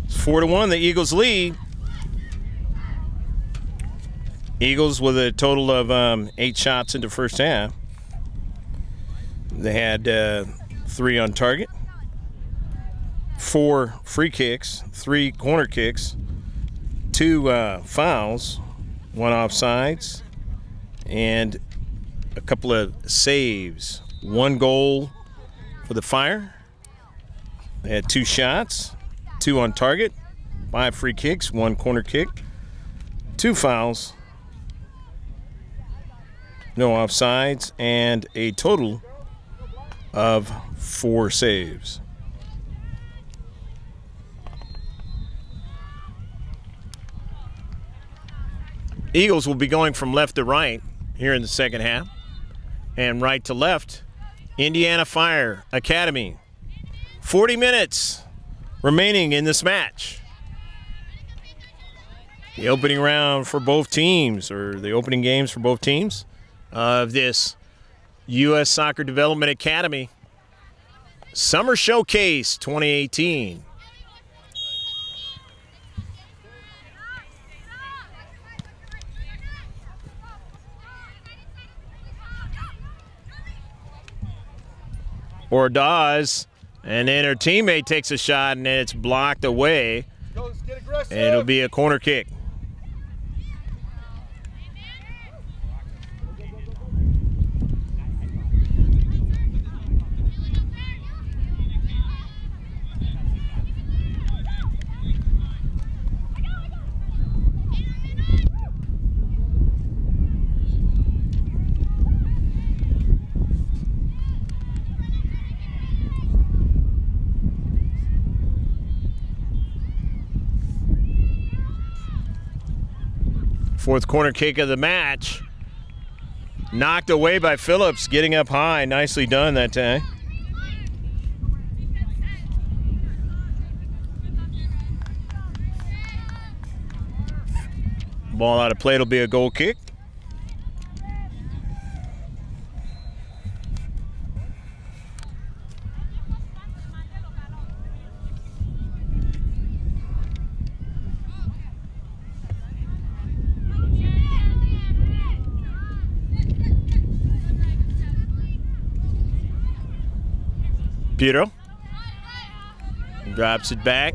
It's 4-1, the Eagles lead. Eagles with a total of 8 shots in the first half. They had 3 on target, 4 free kicks, 3 corner kicks, 2 fouls, 1 offsides, and a couple of saves. 1 goal for the Fire. They had 2 shots, 2 on target, 5 free kicks, 1 corner kick, 2 fouls, no offsides, and a total of 4 saves. Eagles will be going from left to right here in the second half, and right to left. Indiana Fire Academy. 40 minutes remaining in this match. The opening round for both teams, or the opening games for both teams of this U.S. Soccer Development Academy Summer Showcase 2018. Ordaz, and then her teammate takes a shot, and then it's blocked away, and it'll be a corner kick. Fourth corner kick of the match. Knocked away by Phillips, getting up high. Nicely done that time. Ball out of play, it'll be a goal kick. Piero drops it back.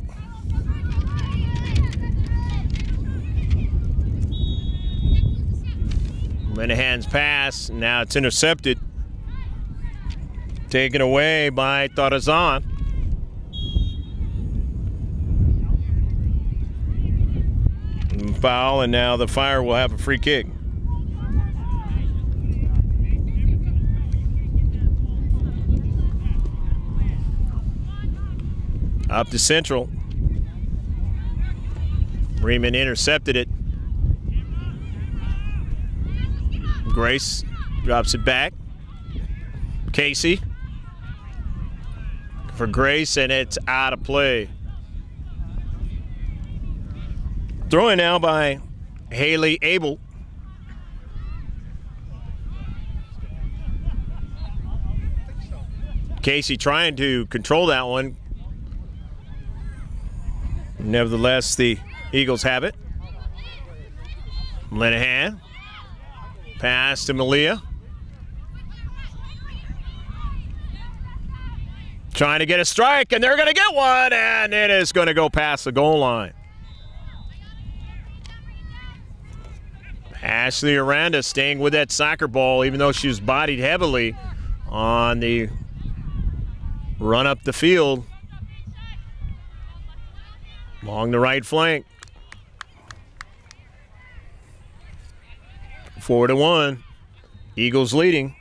Linehan's pass, now it's intercepted. Taken away by Tarazan. Foul, and now the Fire will have a free kick. Up to Central. Freeman intercepted it. Grace drops it back. Casey for Grace, and it's out of play. Throw in now by Haley Abel. Casey trying to control that one. Nevertheless, the Eagles have it. Linehan. Pass to Malia. Trying to get a strike, and they're going to get one, and it is going to go past the goal line. Ashley Aranda staying with that soccer ball, even though she was bodied heavily on the run up the field. Along the right flank. 4-1. Eagles leading.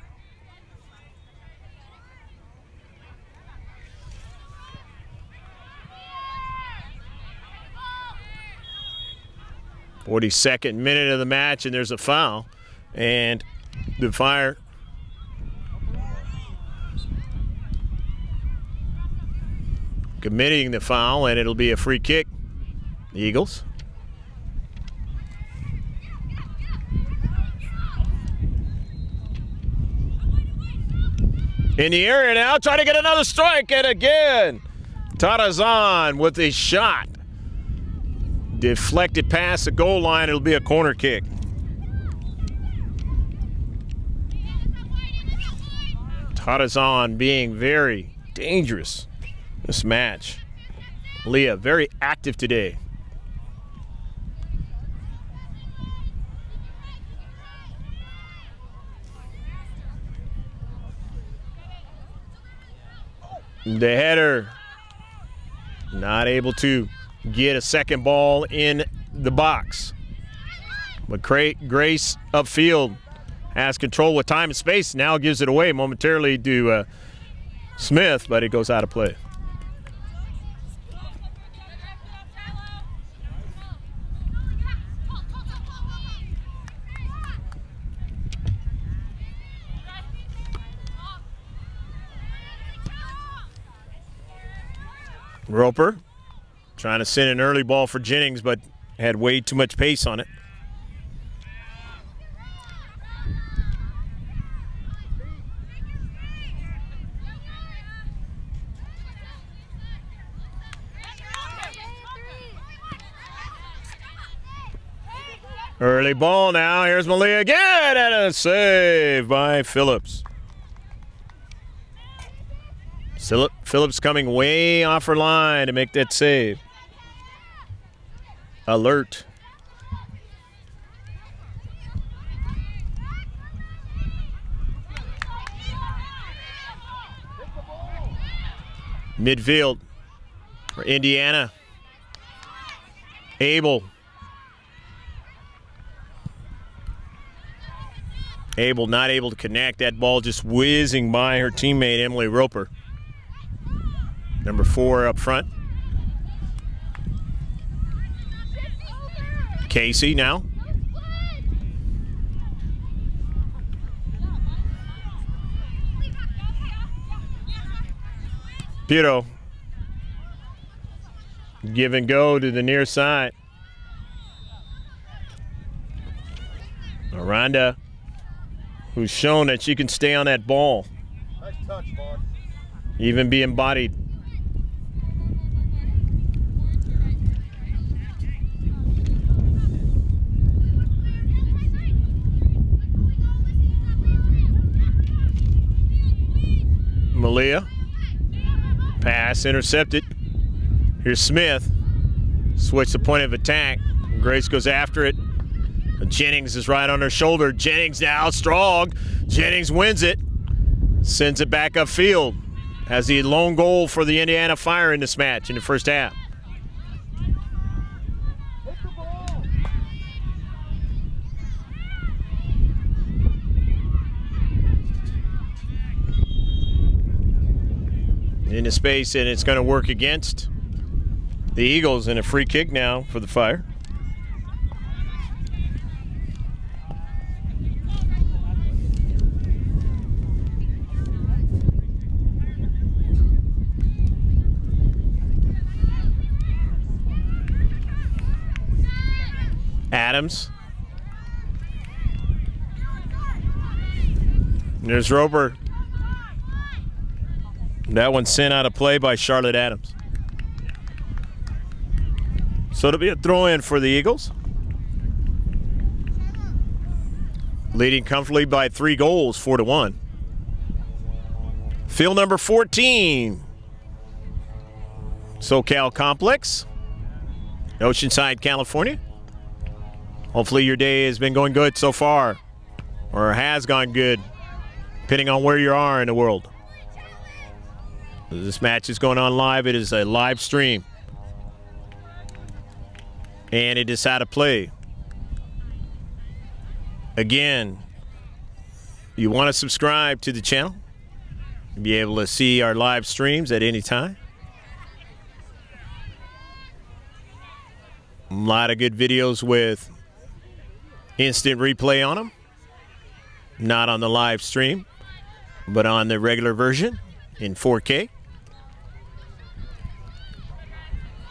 .42nd minute of the match, and there's a foul. And the Fire committing the foul, and it'll be a free kick. The Eagles. In the area now, trying to get another strike, and again, Tarazan with a shot. Deflected past the goal line. It'll be a corner kick. Tarazan being very dangerous this match. Leah very active today. The header, not able to get a second ball in the box. But Grace upfield has control with time and space. Now gives it away momentarily to Smith, but it goes out of play. Roper trying to send an early ball for Jennings, but had way too much pace on it. Early ball now. Here's Malia again, and a save by Phillips. Phillips coming way off her line to make that save. Alert. Midfield for Indiana. Abel. Abel not able to connect. That ball just whizzing by her teammate, Emily Roper. Number 4 up front. Casey now. Piro. Give and go to the near side. Aranda, who's shown that she can stay on that ball. Nice touch, Vaughn. Even be embodied. Malia. Pass intercepted. Here's Smith. Switch the point of attack. Grace goes after it. Jennings is right on her shoulder. Jennings now strong. Jennings wins it. Sends it back upfield. Has the lone goal for the Indiana Fire in this match in the first half. Into space, and it's going to work against the Eagles, and a free kick now for the Fire. Adams. There's Roper. That one sent out of play by Charlotte Adams. So it'll be a throw-in for the Eagles. Leading comfortably by 3 goals, 4-1. Field number 14. SoCal Complex, Oceanside, California. Hopefully your day has been going good so far, or has gone good, depending on where you are in the world. This match is going on live. It is a live stream. And it is out of play. Again, you want to subscribe to the channel. You'll be able to see our live streams at any time. A lot of good videos with instant replay on them. Not on the live stream, but on the regular version in 4K.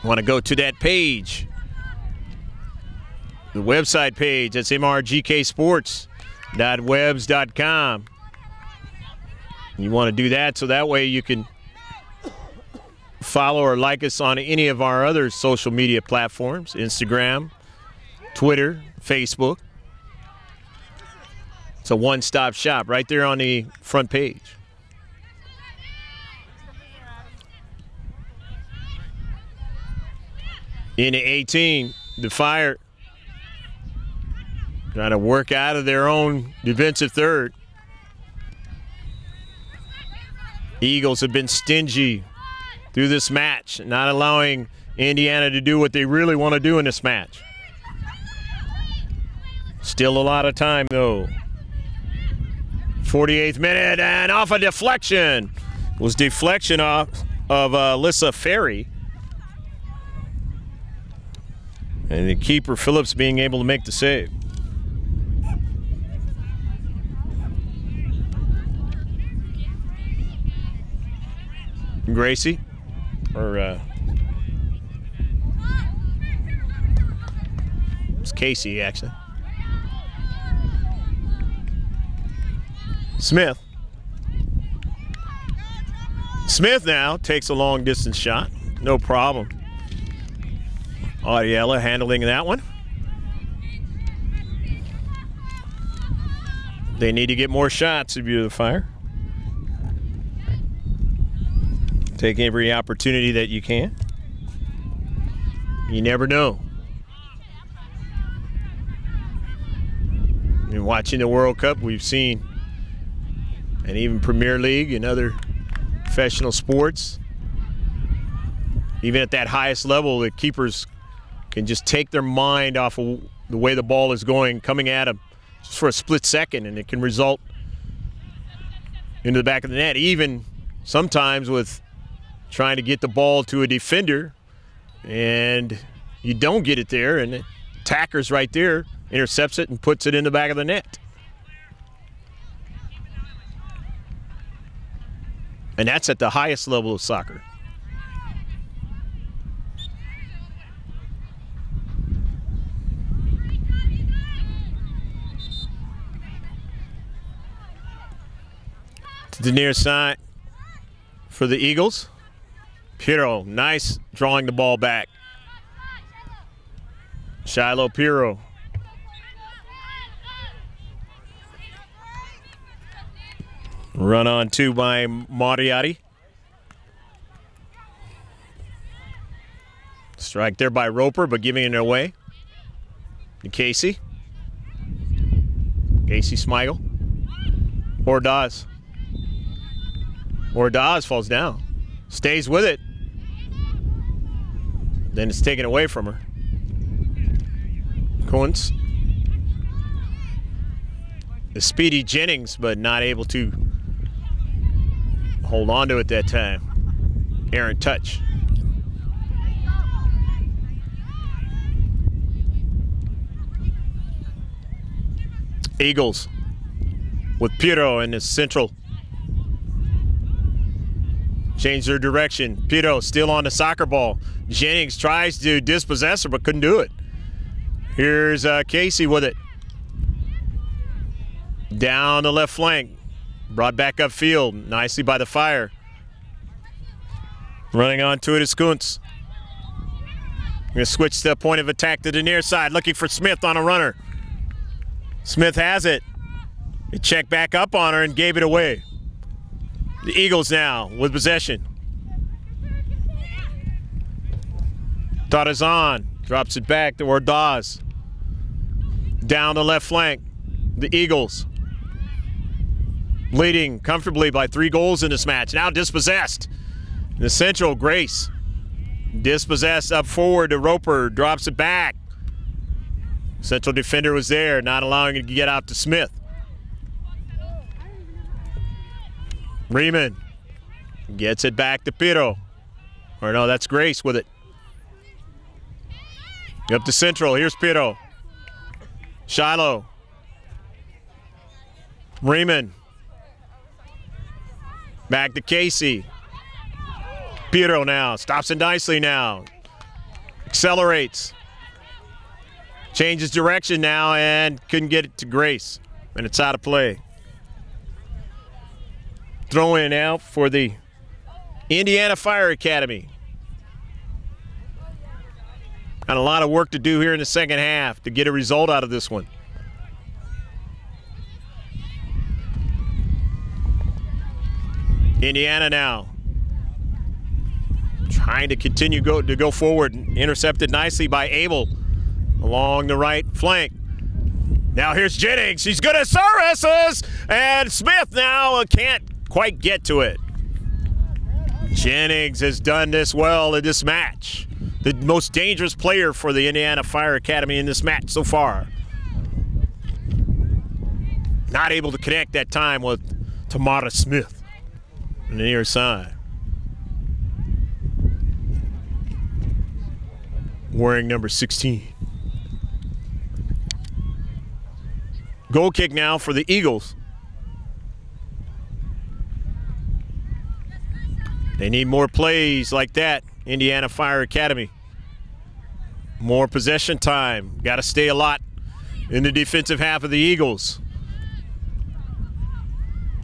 Want to go to that page, the website page. That's mrgksports.webs.com. You want to do that so that way you can follow or like us on any of our other social media platforms, Instagram, Twitter, Facebook. It's a one-stop shop right there on the front page. Into 18, the Fire trying to work out of their own defensive third. Eagles have been stingy through this match, not allowing Indiana to do what they really want to do in this match. Still a lot of time, though. 48th minute, and off a deflection. It was deflection off of Alyssa Ferry. And the keeper, Phillips, being able to make the save. Gracie, or it's Casey, actually. Smith. Smith now takes a long distance shot. No problem. Audiella handling that one. They need to get more shots if you're the Fire. Take every opportunity that you can. You never know. In watching the World Cup, we've seen, and even Premier League and other professional sports, even at that highest level, the keepers can just take their mind off of the way the ball is going, coming at them just for a split second, and it can result into the back of the net. Even sometimes with trying to get the ball to a defender, and you don't get it there, and the attacker's right there, intercepts it and puts it in the back of the net. And that's at the highest level of soccer. To the near side for the Eagles. Pirro, nice drawing the ball back. Shiloh Pirro. Run on two by Mariotti. Strike there by Roper, but giving it away. To Casey. Casey Smigel. Ordaz. Ordaz falls down. Stays with it. Then it's taken away from her. Kuntz. The speedy Jennings, but not able to hold on to it that time. Aaron touch. Eagles with Pirro in the central. Change their direction. Pirro still on the soccer ball. Jennings tries to dispossess her but couldn't do it. Here's Casey with it. Down the left flank. Brought back upfield. Nicely by the Fire. Running onto it is Kuntz. Going to switch the point of attack to the near side. Looking for Smith on a runner. Smith has it. He checked back up on her and gave it away. The Eagles now with possession. Tarazan drops it back to Ordaz. Down the left flank. The Eagles leading comfortably by 3 goals in this match. Now dispossessed. In the central, Grace. Dispossessed up forward to Roper. Drops it back. Central defender was there, not allowing it to get out to Smith. Riemann gets it back to Pirro. Or no, that's Grace with it. Up to Central. Here's Pirro. Shiloh. Riemann. Back to Casey. Pirro now. Stops it nicely now. Accelerates. Changes direction now and couldn't get it to Grace. And it's out of play. Throw in out for the Indiana Fire Academy. Got a lot of work to do here in the second half to get a result out of this one. Indiana now trying to continue to go forward. Intercepted nicely by Abel along the right flank. Now here's Jennings. He's going to service us, and Smith now can't quite get to it. Jennings has done this well in this match. The most dangerous player for the Indiana Fire Academy in this match so far. Not able to connect that time with Tamara Smith on the near side. Wearing number 16. Goal kick now for the Eagles. They need more plays like that, Indiana Fire Academy. More possession time. Got to stay a lot in the defensive half of the Eagles.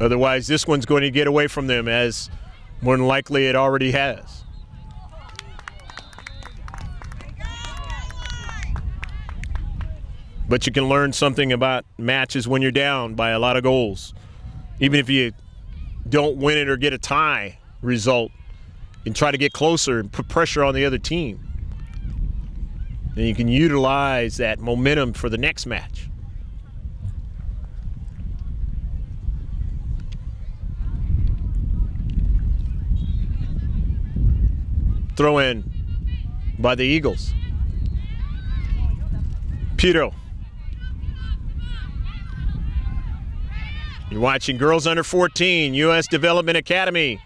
Otherwise, this one's going to get away from them, as more than likely it already has. But you can learn something about matches when you're down by a lot of goals. Even if you don't win it or get a tie result, and try to get closer and put pressure on the other team. And you can utilize that momentum for the next match. Throw in by the Eagles. Piro. You're watching Girls Under 14, U.S. Development Academy,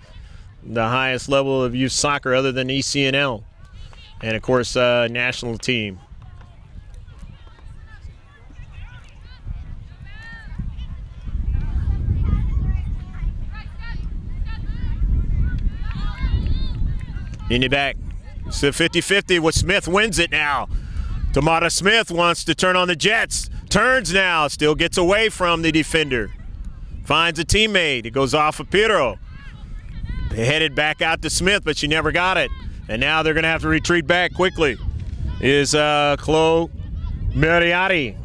the highest level of youth soccer other than ECNL. And, of course, national team. In the back. It's a 50-50 with Smith wins it now. Tamara Smith wants to turn on the Jets. Turns now. Still gets away from the defender. Finds a teammate. It goes off of Piro. They headed back out to Smith, but she never got it. And now they're going to have to retreat back quickly. Is Chloe Mariotti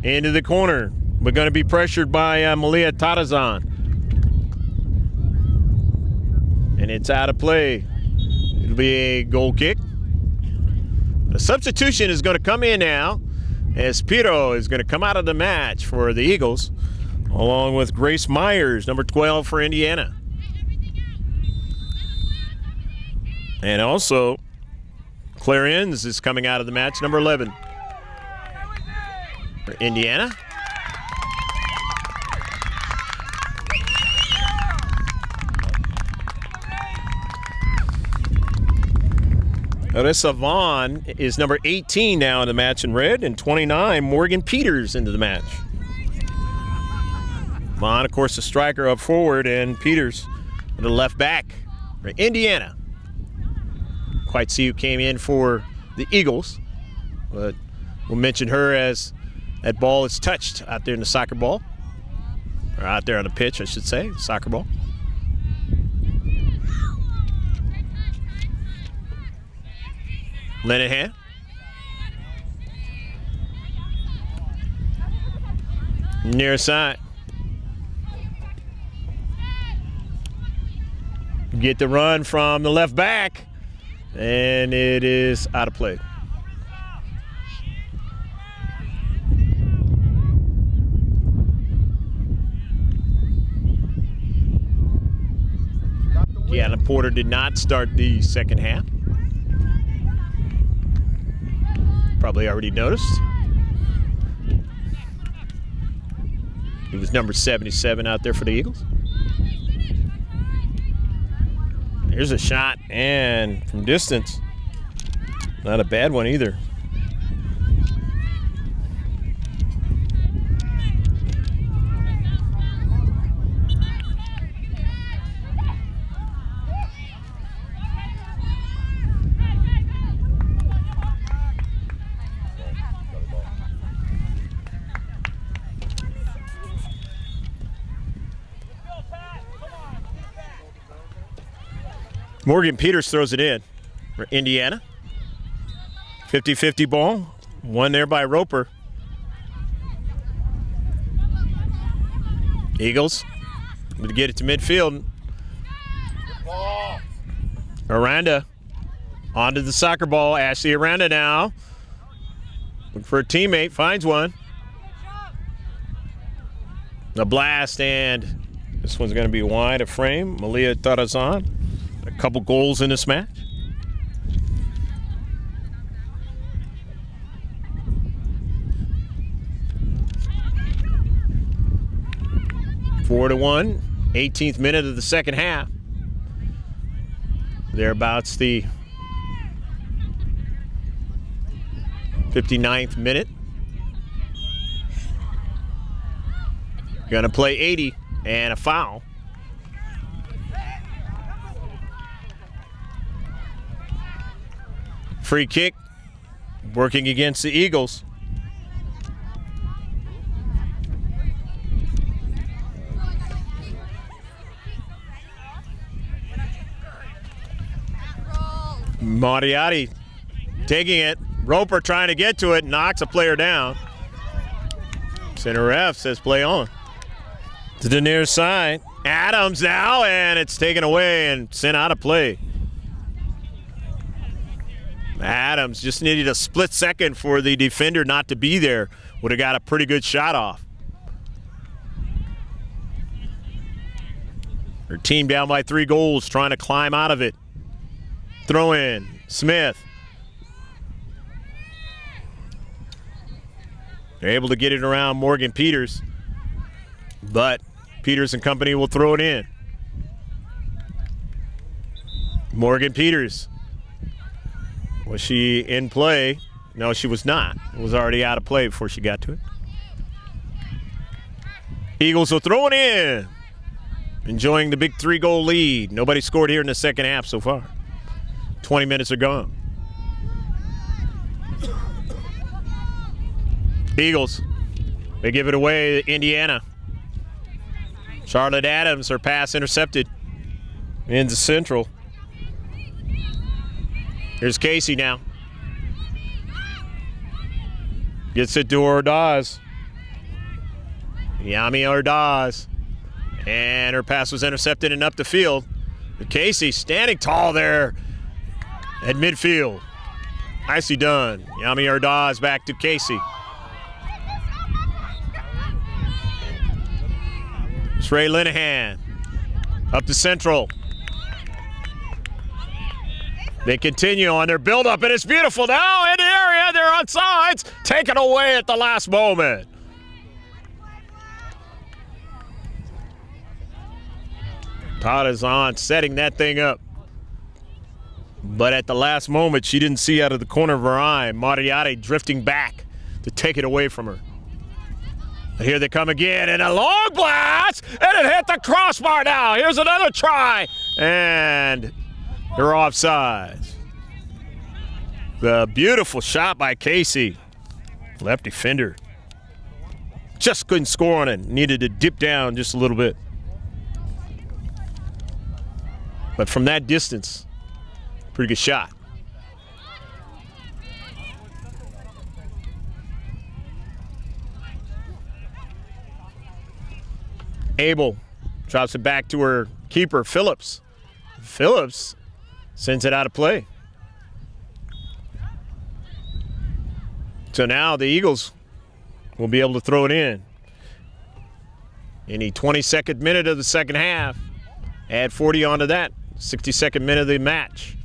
into the corner, but going to be pressured by Malia Tarazan. And it's out of play. It'll be a goal kick. A substitution is going to come in now, as Piro is going to come out of the match for the Eagles, along with Grace Myers, number 12 for Indiana. And also, Claire Enns is coming out of the match, number 11 for Indiana. Arissa Vaughn is number 18 now in the match in red, and 29, Morgan Peters into the match. Vaughn, of course, the striker up forward, and Peters, the left back for Indiana. Quite see who came in for the Eagles, but we'll mention her as that ball is touched out there in the soccer ball, or out there on the pitch, I should say, soccer ball. Linehan. Near side. Get the run from the left back, and it is out of play. Deanna Porter did not start the second half. Probably already noticed. It was number 77 out there for the Eagles. Here's a shot, and from distance, not a bad one either. Morgan Peters throws it in for Indiana. 50-50 ball. Won there by Roper. Eagles would get it to midfield. Aranda onto the soccer ball. Ashley Aranda now. Looking for a teammate. Finds one. The blast, and this one's going to be wide of frame. Malia Tarazan. A couple goals in this match. Four to 1, 18th minute of the second half. Thereabouts the 59th minute. Gonna play 80 and a foul. Free kick working against the Eagles. Mariotti taking it. Roper trying to get to it, knocks a player down. Center ref says play on. To the near side. Adams now, and it's taken away and sent out of play. Adams just needed a split second for the defender not to be there. Would have got a pretty good shot off. Her team down by 3 goals, trying to climb out of it. Throw in, Smith. They're able to get it around Morgan Peters, but Peters and company will throw it in. Morgan Peters. Was she in play? No, she was not. It was already out of play before she got to it. Eagles will throw it in. Enjoying the big 3-goal lead. Nobody scored here in the second half so far. 20 minutes are gone. Eagles, they give it away to Indiana. Charlotte Adams, her pass intercepted into Central. Here's Casey now. Gets it to Ordaz. Yami Ordaz. And her pass was intercepted and up the field. But Casey standing tall there at midfield. Nicely done. Yami Ordaz back to Casey. It's Ray Linehan. Up to Central. They continue on their build-up, and it's beautiful now in the area. They're on sides, taken away at the last moment. Todd is on, setting that thing up. But at the last moment, she didn't see out of the corner of her eye. Mariotti drifting back to take it away from her. And here they come again, and a long blast, and it hit the crossbar now. Here's another try, and they're offside. The beautiful shot by Casey. Left defender. Just couldn't score on it. Needed to dip down just a little bit. But from that distance, pretty good shot. Abel drops it back to her keeper, Phillips. Phillips sends it out of play. So now the Eagles will be able to throw it in. In the 22nd minute of the second half, add 40 onto that. 62nd minute of the match.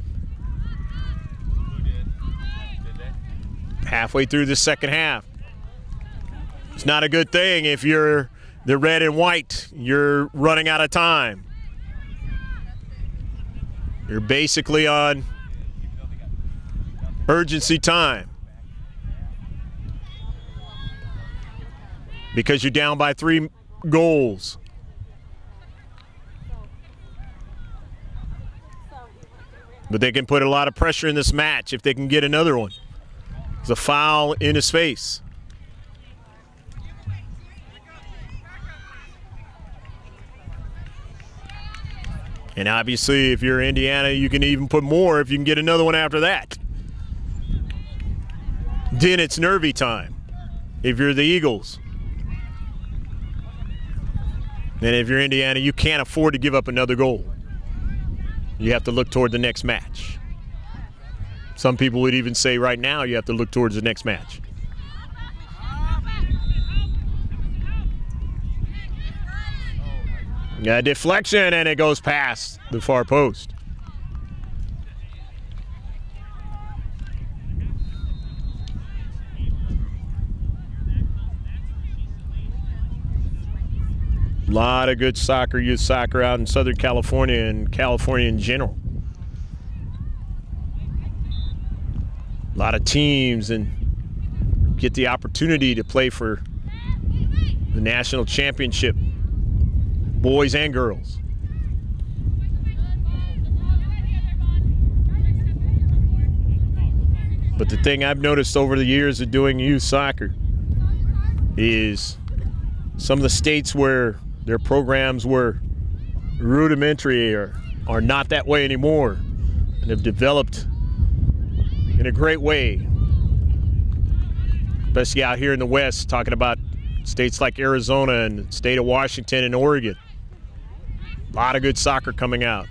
Halfway through the second half. It's not a good thing if you're the red and white. You're running out of time. You're basically on urgency time. Because you're down by 3 goals. But they can put a lot of pressure in this match if they can get another one. It's a foul in his face. And obviously, if you're Indiana, you can even put more if you can get another one after that. Then it's nervy time if you're the Eagles. And if you're Indiana, you can't afford to give up another goal. You have to look toward the next match. Some people would even say right now you have to look towards the next match. Yeah, deflection, and it goes past the far post. A lot of good soccer, youth soccer out in Southern California and California in general. A lot of teams and get the opportunity to play for the national championship, boys and girls. But the thing I've noticed over the years of doing youth soccer is some of the states where their programs were rudimentary or are not that way anymore and have developed in a great way, especially out here in the West, talking about states like Arizona and the state of Washington and Oregon. A lot of good soccer coming out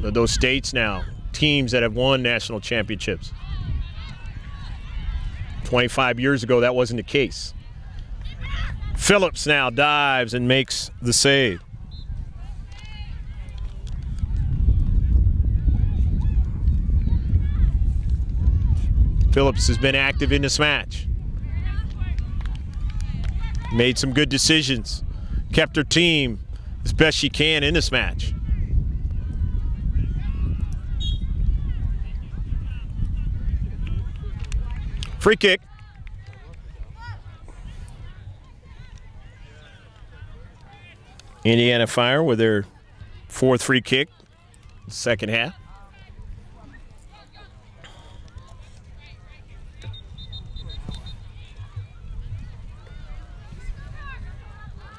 of those states now, teams that have won national championships. 25 years ago, that wasn't the case. Phillips now dives and makes the save. Phillips has been active in this match. Made some good decisions. Kept her team as best she can in this match. Free kick. Indiana Fire with their fourth free kick, second half.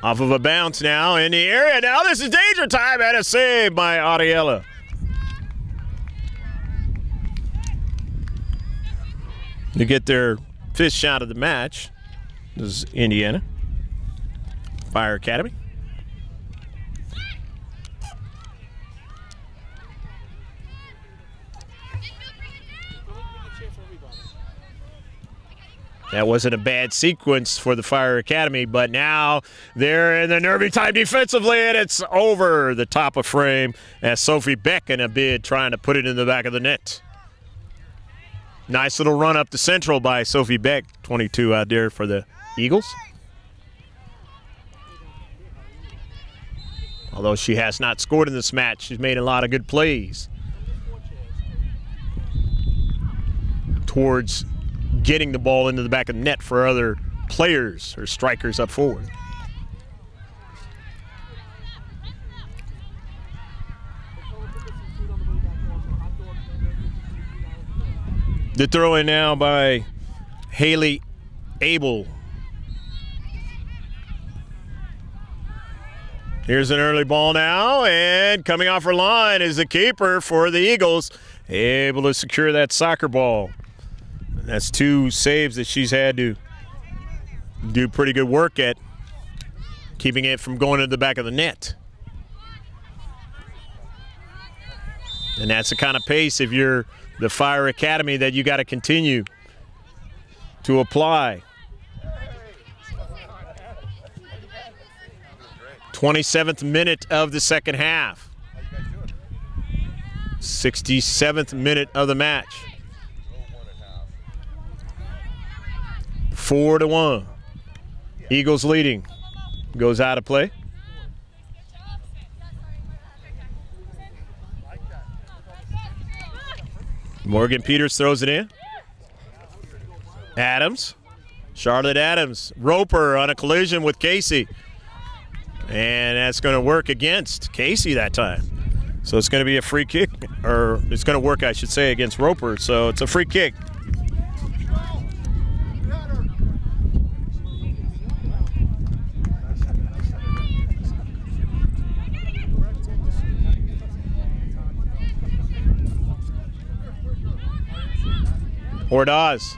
Off of a bounce now in the area. Now this is danger time, and a save by Ariella. To get their fifth shot of the match. This is Indiana Fire Academy. That wasn't a bad sequence for the Fire Academy, but now they're in the nervy time defensively, and it's over the top of frame as Sophie Beck in a bid trying to put it in the back of the net. Nice little run up the central by Sophie Beck, 22 out there for the Eagles. Although she has not scored in this match, she's made a lot of good plays towards getting the ball into the back of the net for other players or strikers up forward. The throw in now by Haley Abel. Here's an early ball now, and coming off her line is the keeper for the Eagles, able to secure that soccer ball. That's two saves that she's had to do pretty good work at, keeping it from going into the back of the net. And that's the kind of pace, if you're the Fire Academy, that you got to continue to apply. 27th minute of the second half. 67th minute of the match. 4-1. Eagles leading. Goes out of play. Morgan Peters throws it in. Adams. Charlotte Adams. Roper on a collision with Casey. And that's going to work against Casey that time. So it's going to be a free kick, or it's going to work, I should say, against Roper. So it's a free kick. Ordaz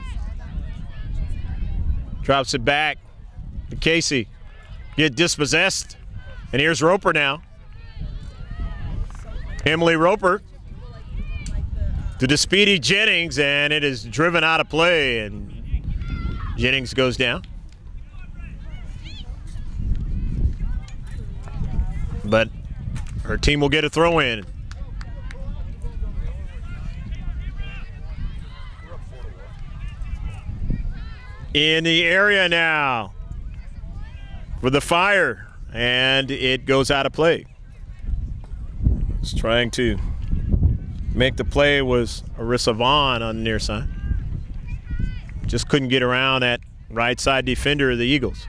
drops it back to Casey. Get dispossessed. And here's Roper now. Emily Roper to the speedy Jennings, and it is driven out of play, and Jennings goes down. But her team will get a throw in. In the area now for the Fire, and it goes out of play. It's trying to make the play was Arissa Vaughn on the near side. Just couldn't get around that right side defender of the Eagles.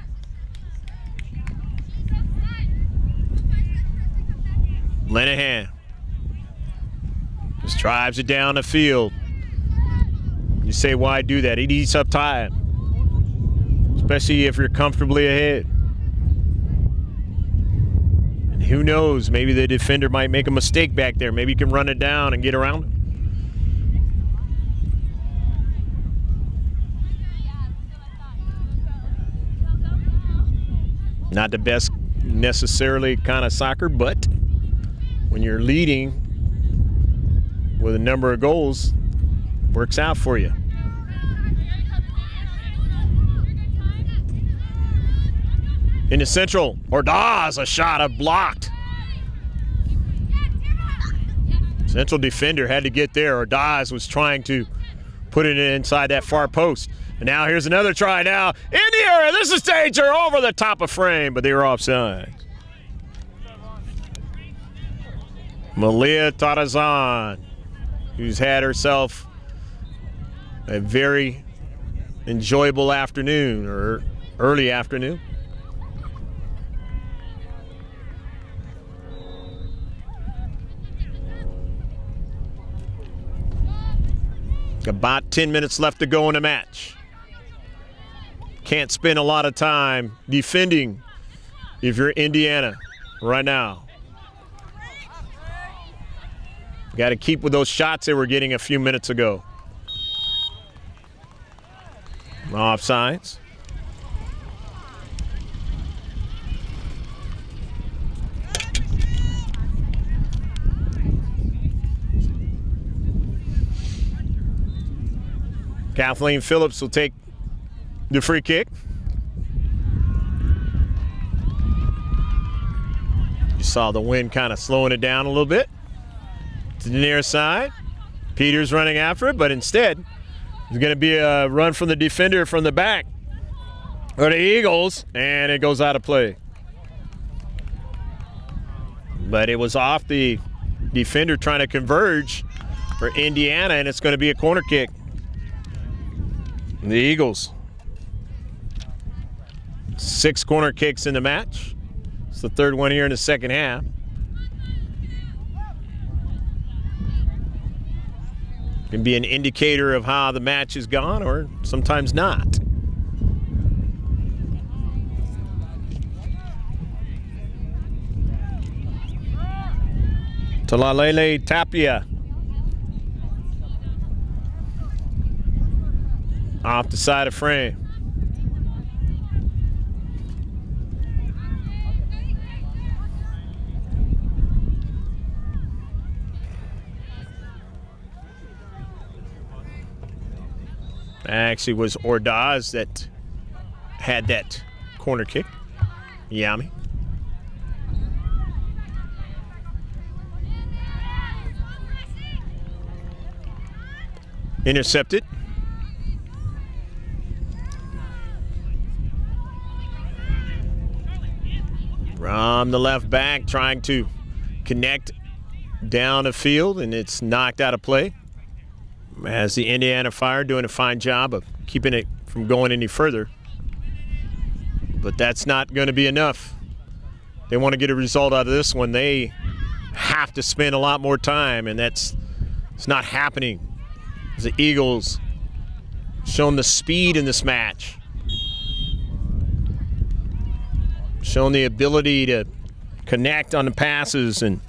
Linehan just drives it down the field. You say, why do that? He eats up time, especially if you're comfortably ahead. And who knows, maybe the defender might make a mistake back there. Maybe you can run it down and get around him. Not the best necessarily kind of soccer, but when you're leading with a number of goals, works out for you. In the central, Ordaz, a shot blocked. Central defender had to get there. Ordaz was trying to put it inside that far post. And now here's another try now. In the area, this is danger, over the top of frame, but they were offside. Malia Tarazan, who's had herself a very enjoyable afternoon, or early afternoon. About 10 minutes left to go in the match. Can't spend a lot of time defending if you're Indiana right now. Got to keep with those shots they were getting a few minutes ago. Offsides. Kathleen Phillips will take the free kick. You saw the wind kind of slowing it down a little bit. To the near side. Peters running after it, but instead there's going to be a run from the defender from the back for the Eagles, and it goes out of play. But it was off the defender trying to converge for Indiana, and it's going to be a corner kick. The Eagles, 6 corner kicks in the match. It's the third one here in the second half. Can be an indicator of how the match has gone, or sometimes not. Talalele Tapia. Off the side of frame. Actually was Ordaz that had that corner kick. Yami. Intercepted. From the left back, trying to connect down the field, and it's knocked out of play. As the Indiana Fire doing a fine job of keeping it from going any further. But that's not going to be enough. They want to get a result out of this one. They have to spend a lot more time, and it's not happening. The Eagles shown the speed in this match. Shown the ability to connect on the passes and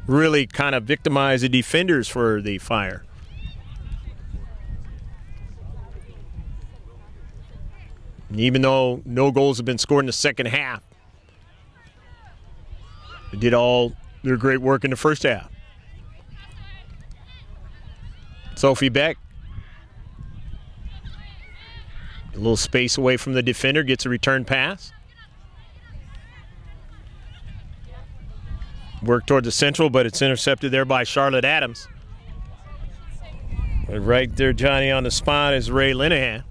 really kind of victimize the defenders for the Fire. And even though no goals have been scored in the second half, they did all their great work in the first half. Sophie Beck, a little space away from the defender, gets a return pass. Work toward the central, but it's intercepted there by Charlotte Adams. But right there, Johnny, on the spot is Ray Linehan.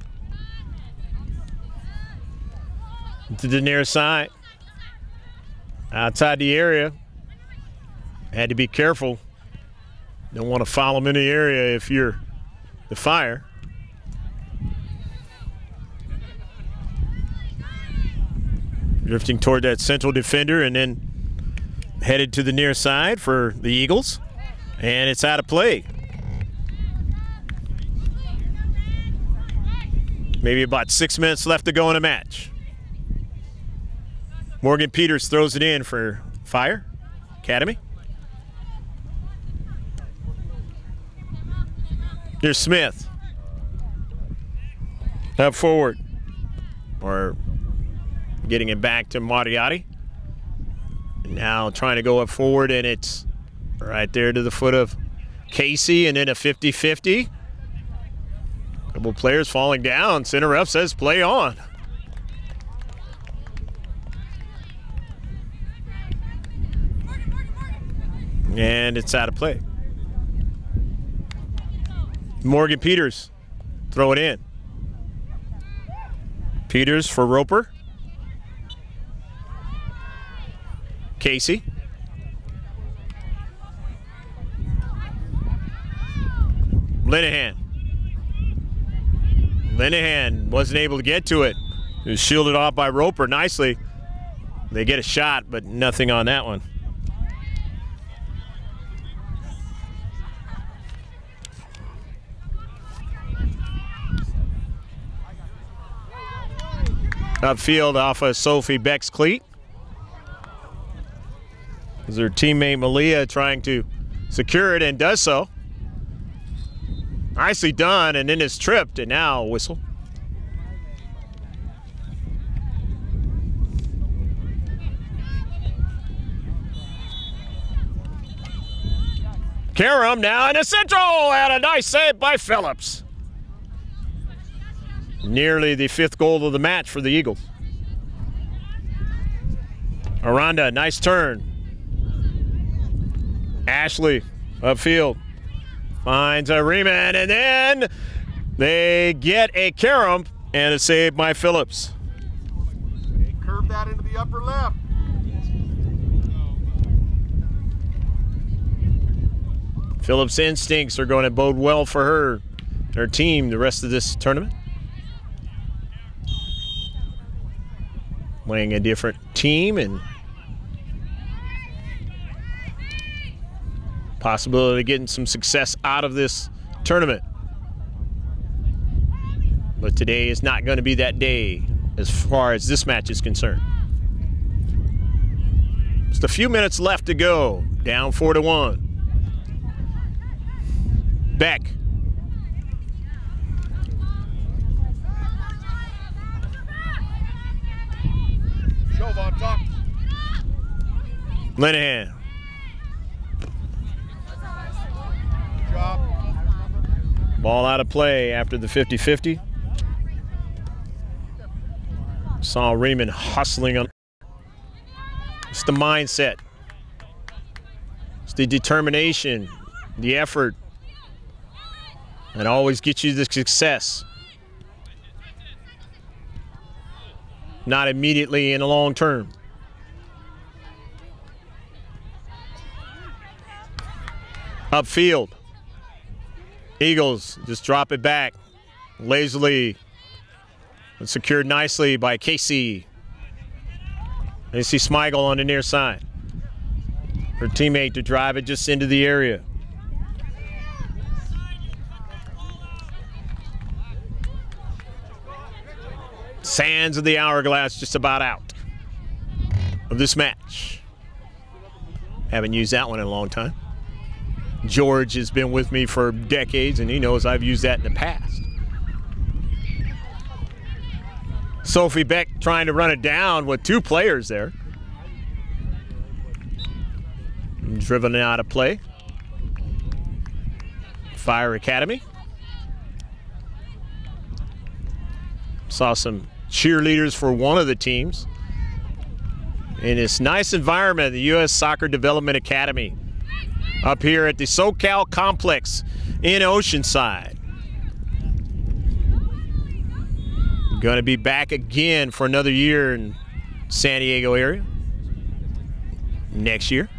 To the near side. Outside the area. Had to be careful. Don't want to foul him in the area if you're the Fire. Drifting toward that central defender and then headed to the near side for the Eagles. And it's out of play. Maybe about 6 minutes left to go in the match. Morgan Peters throws it in for Fire Academy. Here's Smith. Up forward. Or getting it back to Mariotti. Now trying to go up forward, and it's right there to the foot of Casey, and then a 50-50. Couple players falling down. Center ref says play on. And it's out of play. Morgan Peters throw it in. Peters for Roper. Casey. Linehan. Linehan wasn't able to get to it. It was shielded off by Roper nicely. They get a shot, but nothing on that one. Upfield off of Sophie Beck's cleat. Is her teammate Malia trying to secure it, and does so. Nicely done, and then it's tripped, and now a whistle. Karam now in the central, and a nice save by Phillips. Nearly the 5th goal of the match for the Eagles. Aranda, nice turn. Ashley, upfield, finds a Riemann, and then they get a Karam and a save by Phillips. They curved that into the upper left. Phillips' instincts are going to bode well for her team the rest of this tournament. Playing a different team and possibility of getting some success out of this tournament. But today is not going to be that day as far as this match is concerned. Just a few minutes left to go. Down 4-1. Beck. Shove on top. Linehan. Ball out of play after the 50-50. Saw Raymond hustling on. It's the mindset. It's the determination, the effort that always gets you the success. Not immediately in the long term. Upfield. Eagles just drop it back lazily. And secured nicely by Casey. And you see Smigel on the near side. Her teammate to drive it just into the area. Sands of the hourglass just about out of this match. Haven't used that one in a long time. George has been with me for decades, and he knows I've used that in the past. Sophie Beck trying to run it down with 2 players there. Driven out of play. Fire Academy. Saw some cheerleaders for one of the teams in this nice environment, the U.S. Soccer Development Academy up here at the SoCal Complex in Oceanside. Going to be back again for another year in San Diego area next year,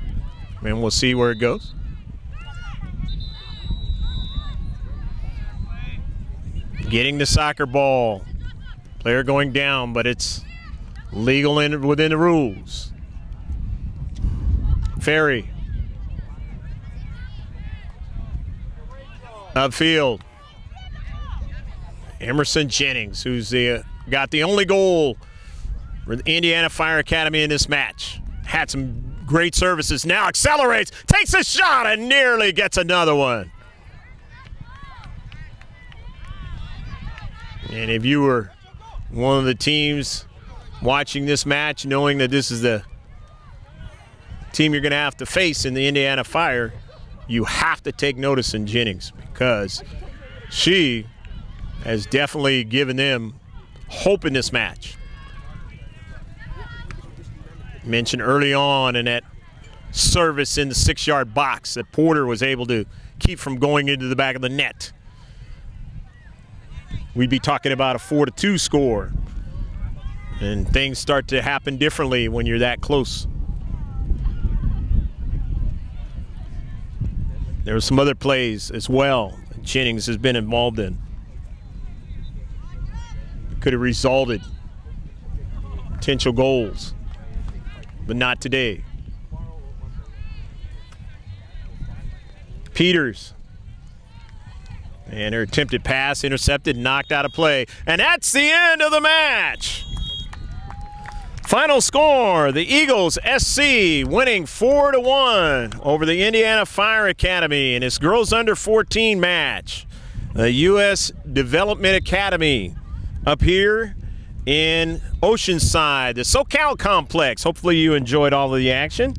and we'll see where it goes. Getting the soccer ball. Player going down, but it's legal within the rules. Ferry. Upfield. Emerson Jennings, who's got the only goal for the Indiana Fire Academy in this match. Had some great services. Now accelerates, takes a shot, and nearly gets another one. And if you were one of the teams watching this match, knowing that this is the team you're going to have to face in the Indiana Fire, you have to take notice in Jennings, because she has definitely given them hope in this match. Mentioned early on in that service in the 6-yard box that Porter was able to keep from going into the back of the net. We'd be talking about a 4-2 score. And things start to happen differently when you're that close. There were some other plays as well that Jennings has been involved in. Could have resulted potential goals, but not today. Peters. And her attempted pass intercepted, knocked out of play. And that's the end of the match. Final score, the Eagles SC winning 4-1 over the Indiana Fire Academy in its girls under 14 match. The U.S. Development Academy up here in Oceanside, the SoCal Complex. Hopefully you enjoyed all of the action.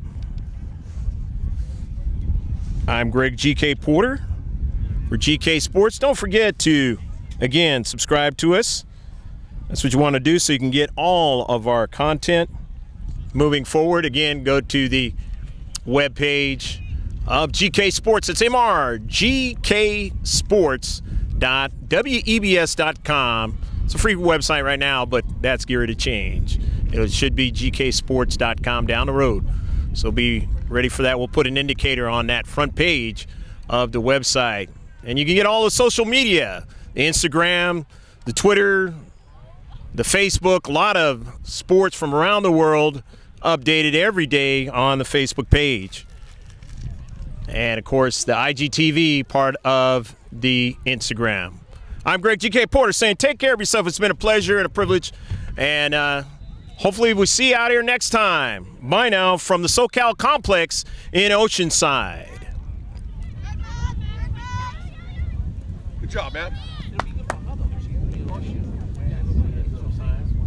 I'm Greg GK Porter for GK Sports. Don't forget to, again, subscribe to us. That's what you want to do so you can get all of our content moving forward. Again, go to the webpage of GK Sports. It's mrgksports.webs.com. It's a free website right now, but that's geared to change. It should be gksports.com down the road. So be ready for that. We'll put an indicator on that front page of the website. And you can get all the social media, the Instagram, the Twitter, the Facebook, a lot of sports from around the world updated every day on the Facebook page. And, of course, the IGTV part of the Instagram. I'm Greg GK Porter saying take care of yourself. It's been a pleasure and a privilege. And hopefully we'll see you out here next time. Bye now from the SoCal Complex in Oceanside. Good job, man.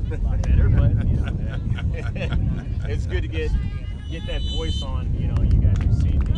Better, but it's good to get that voice on. You know, you guys have seen the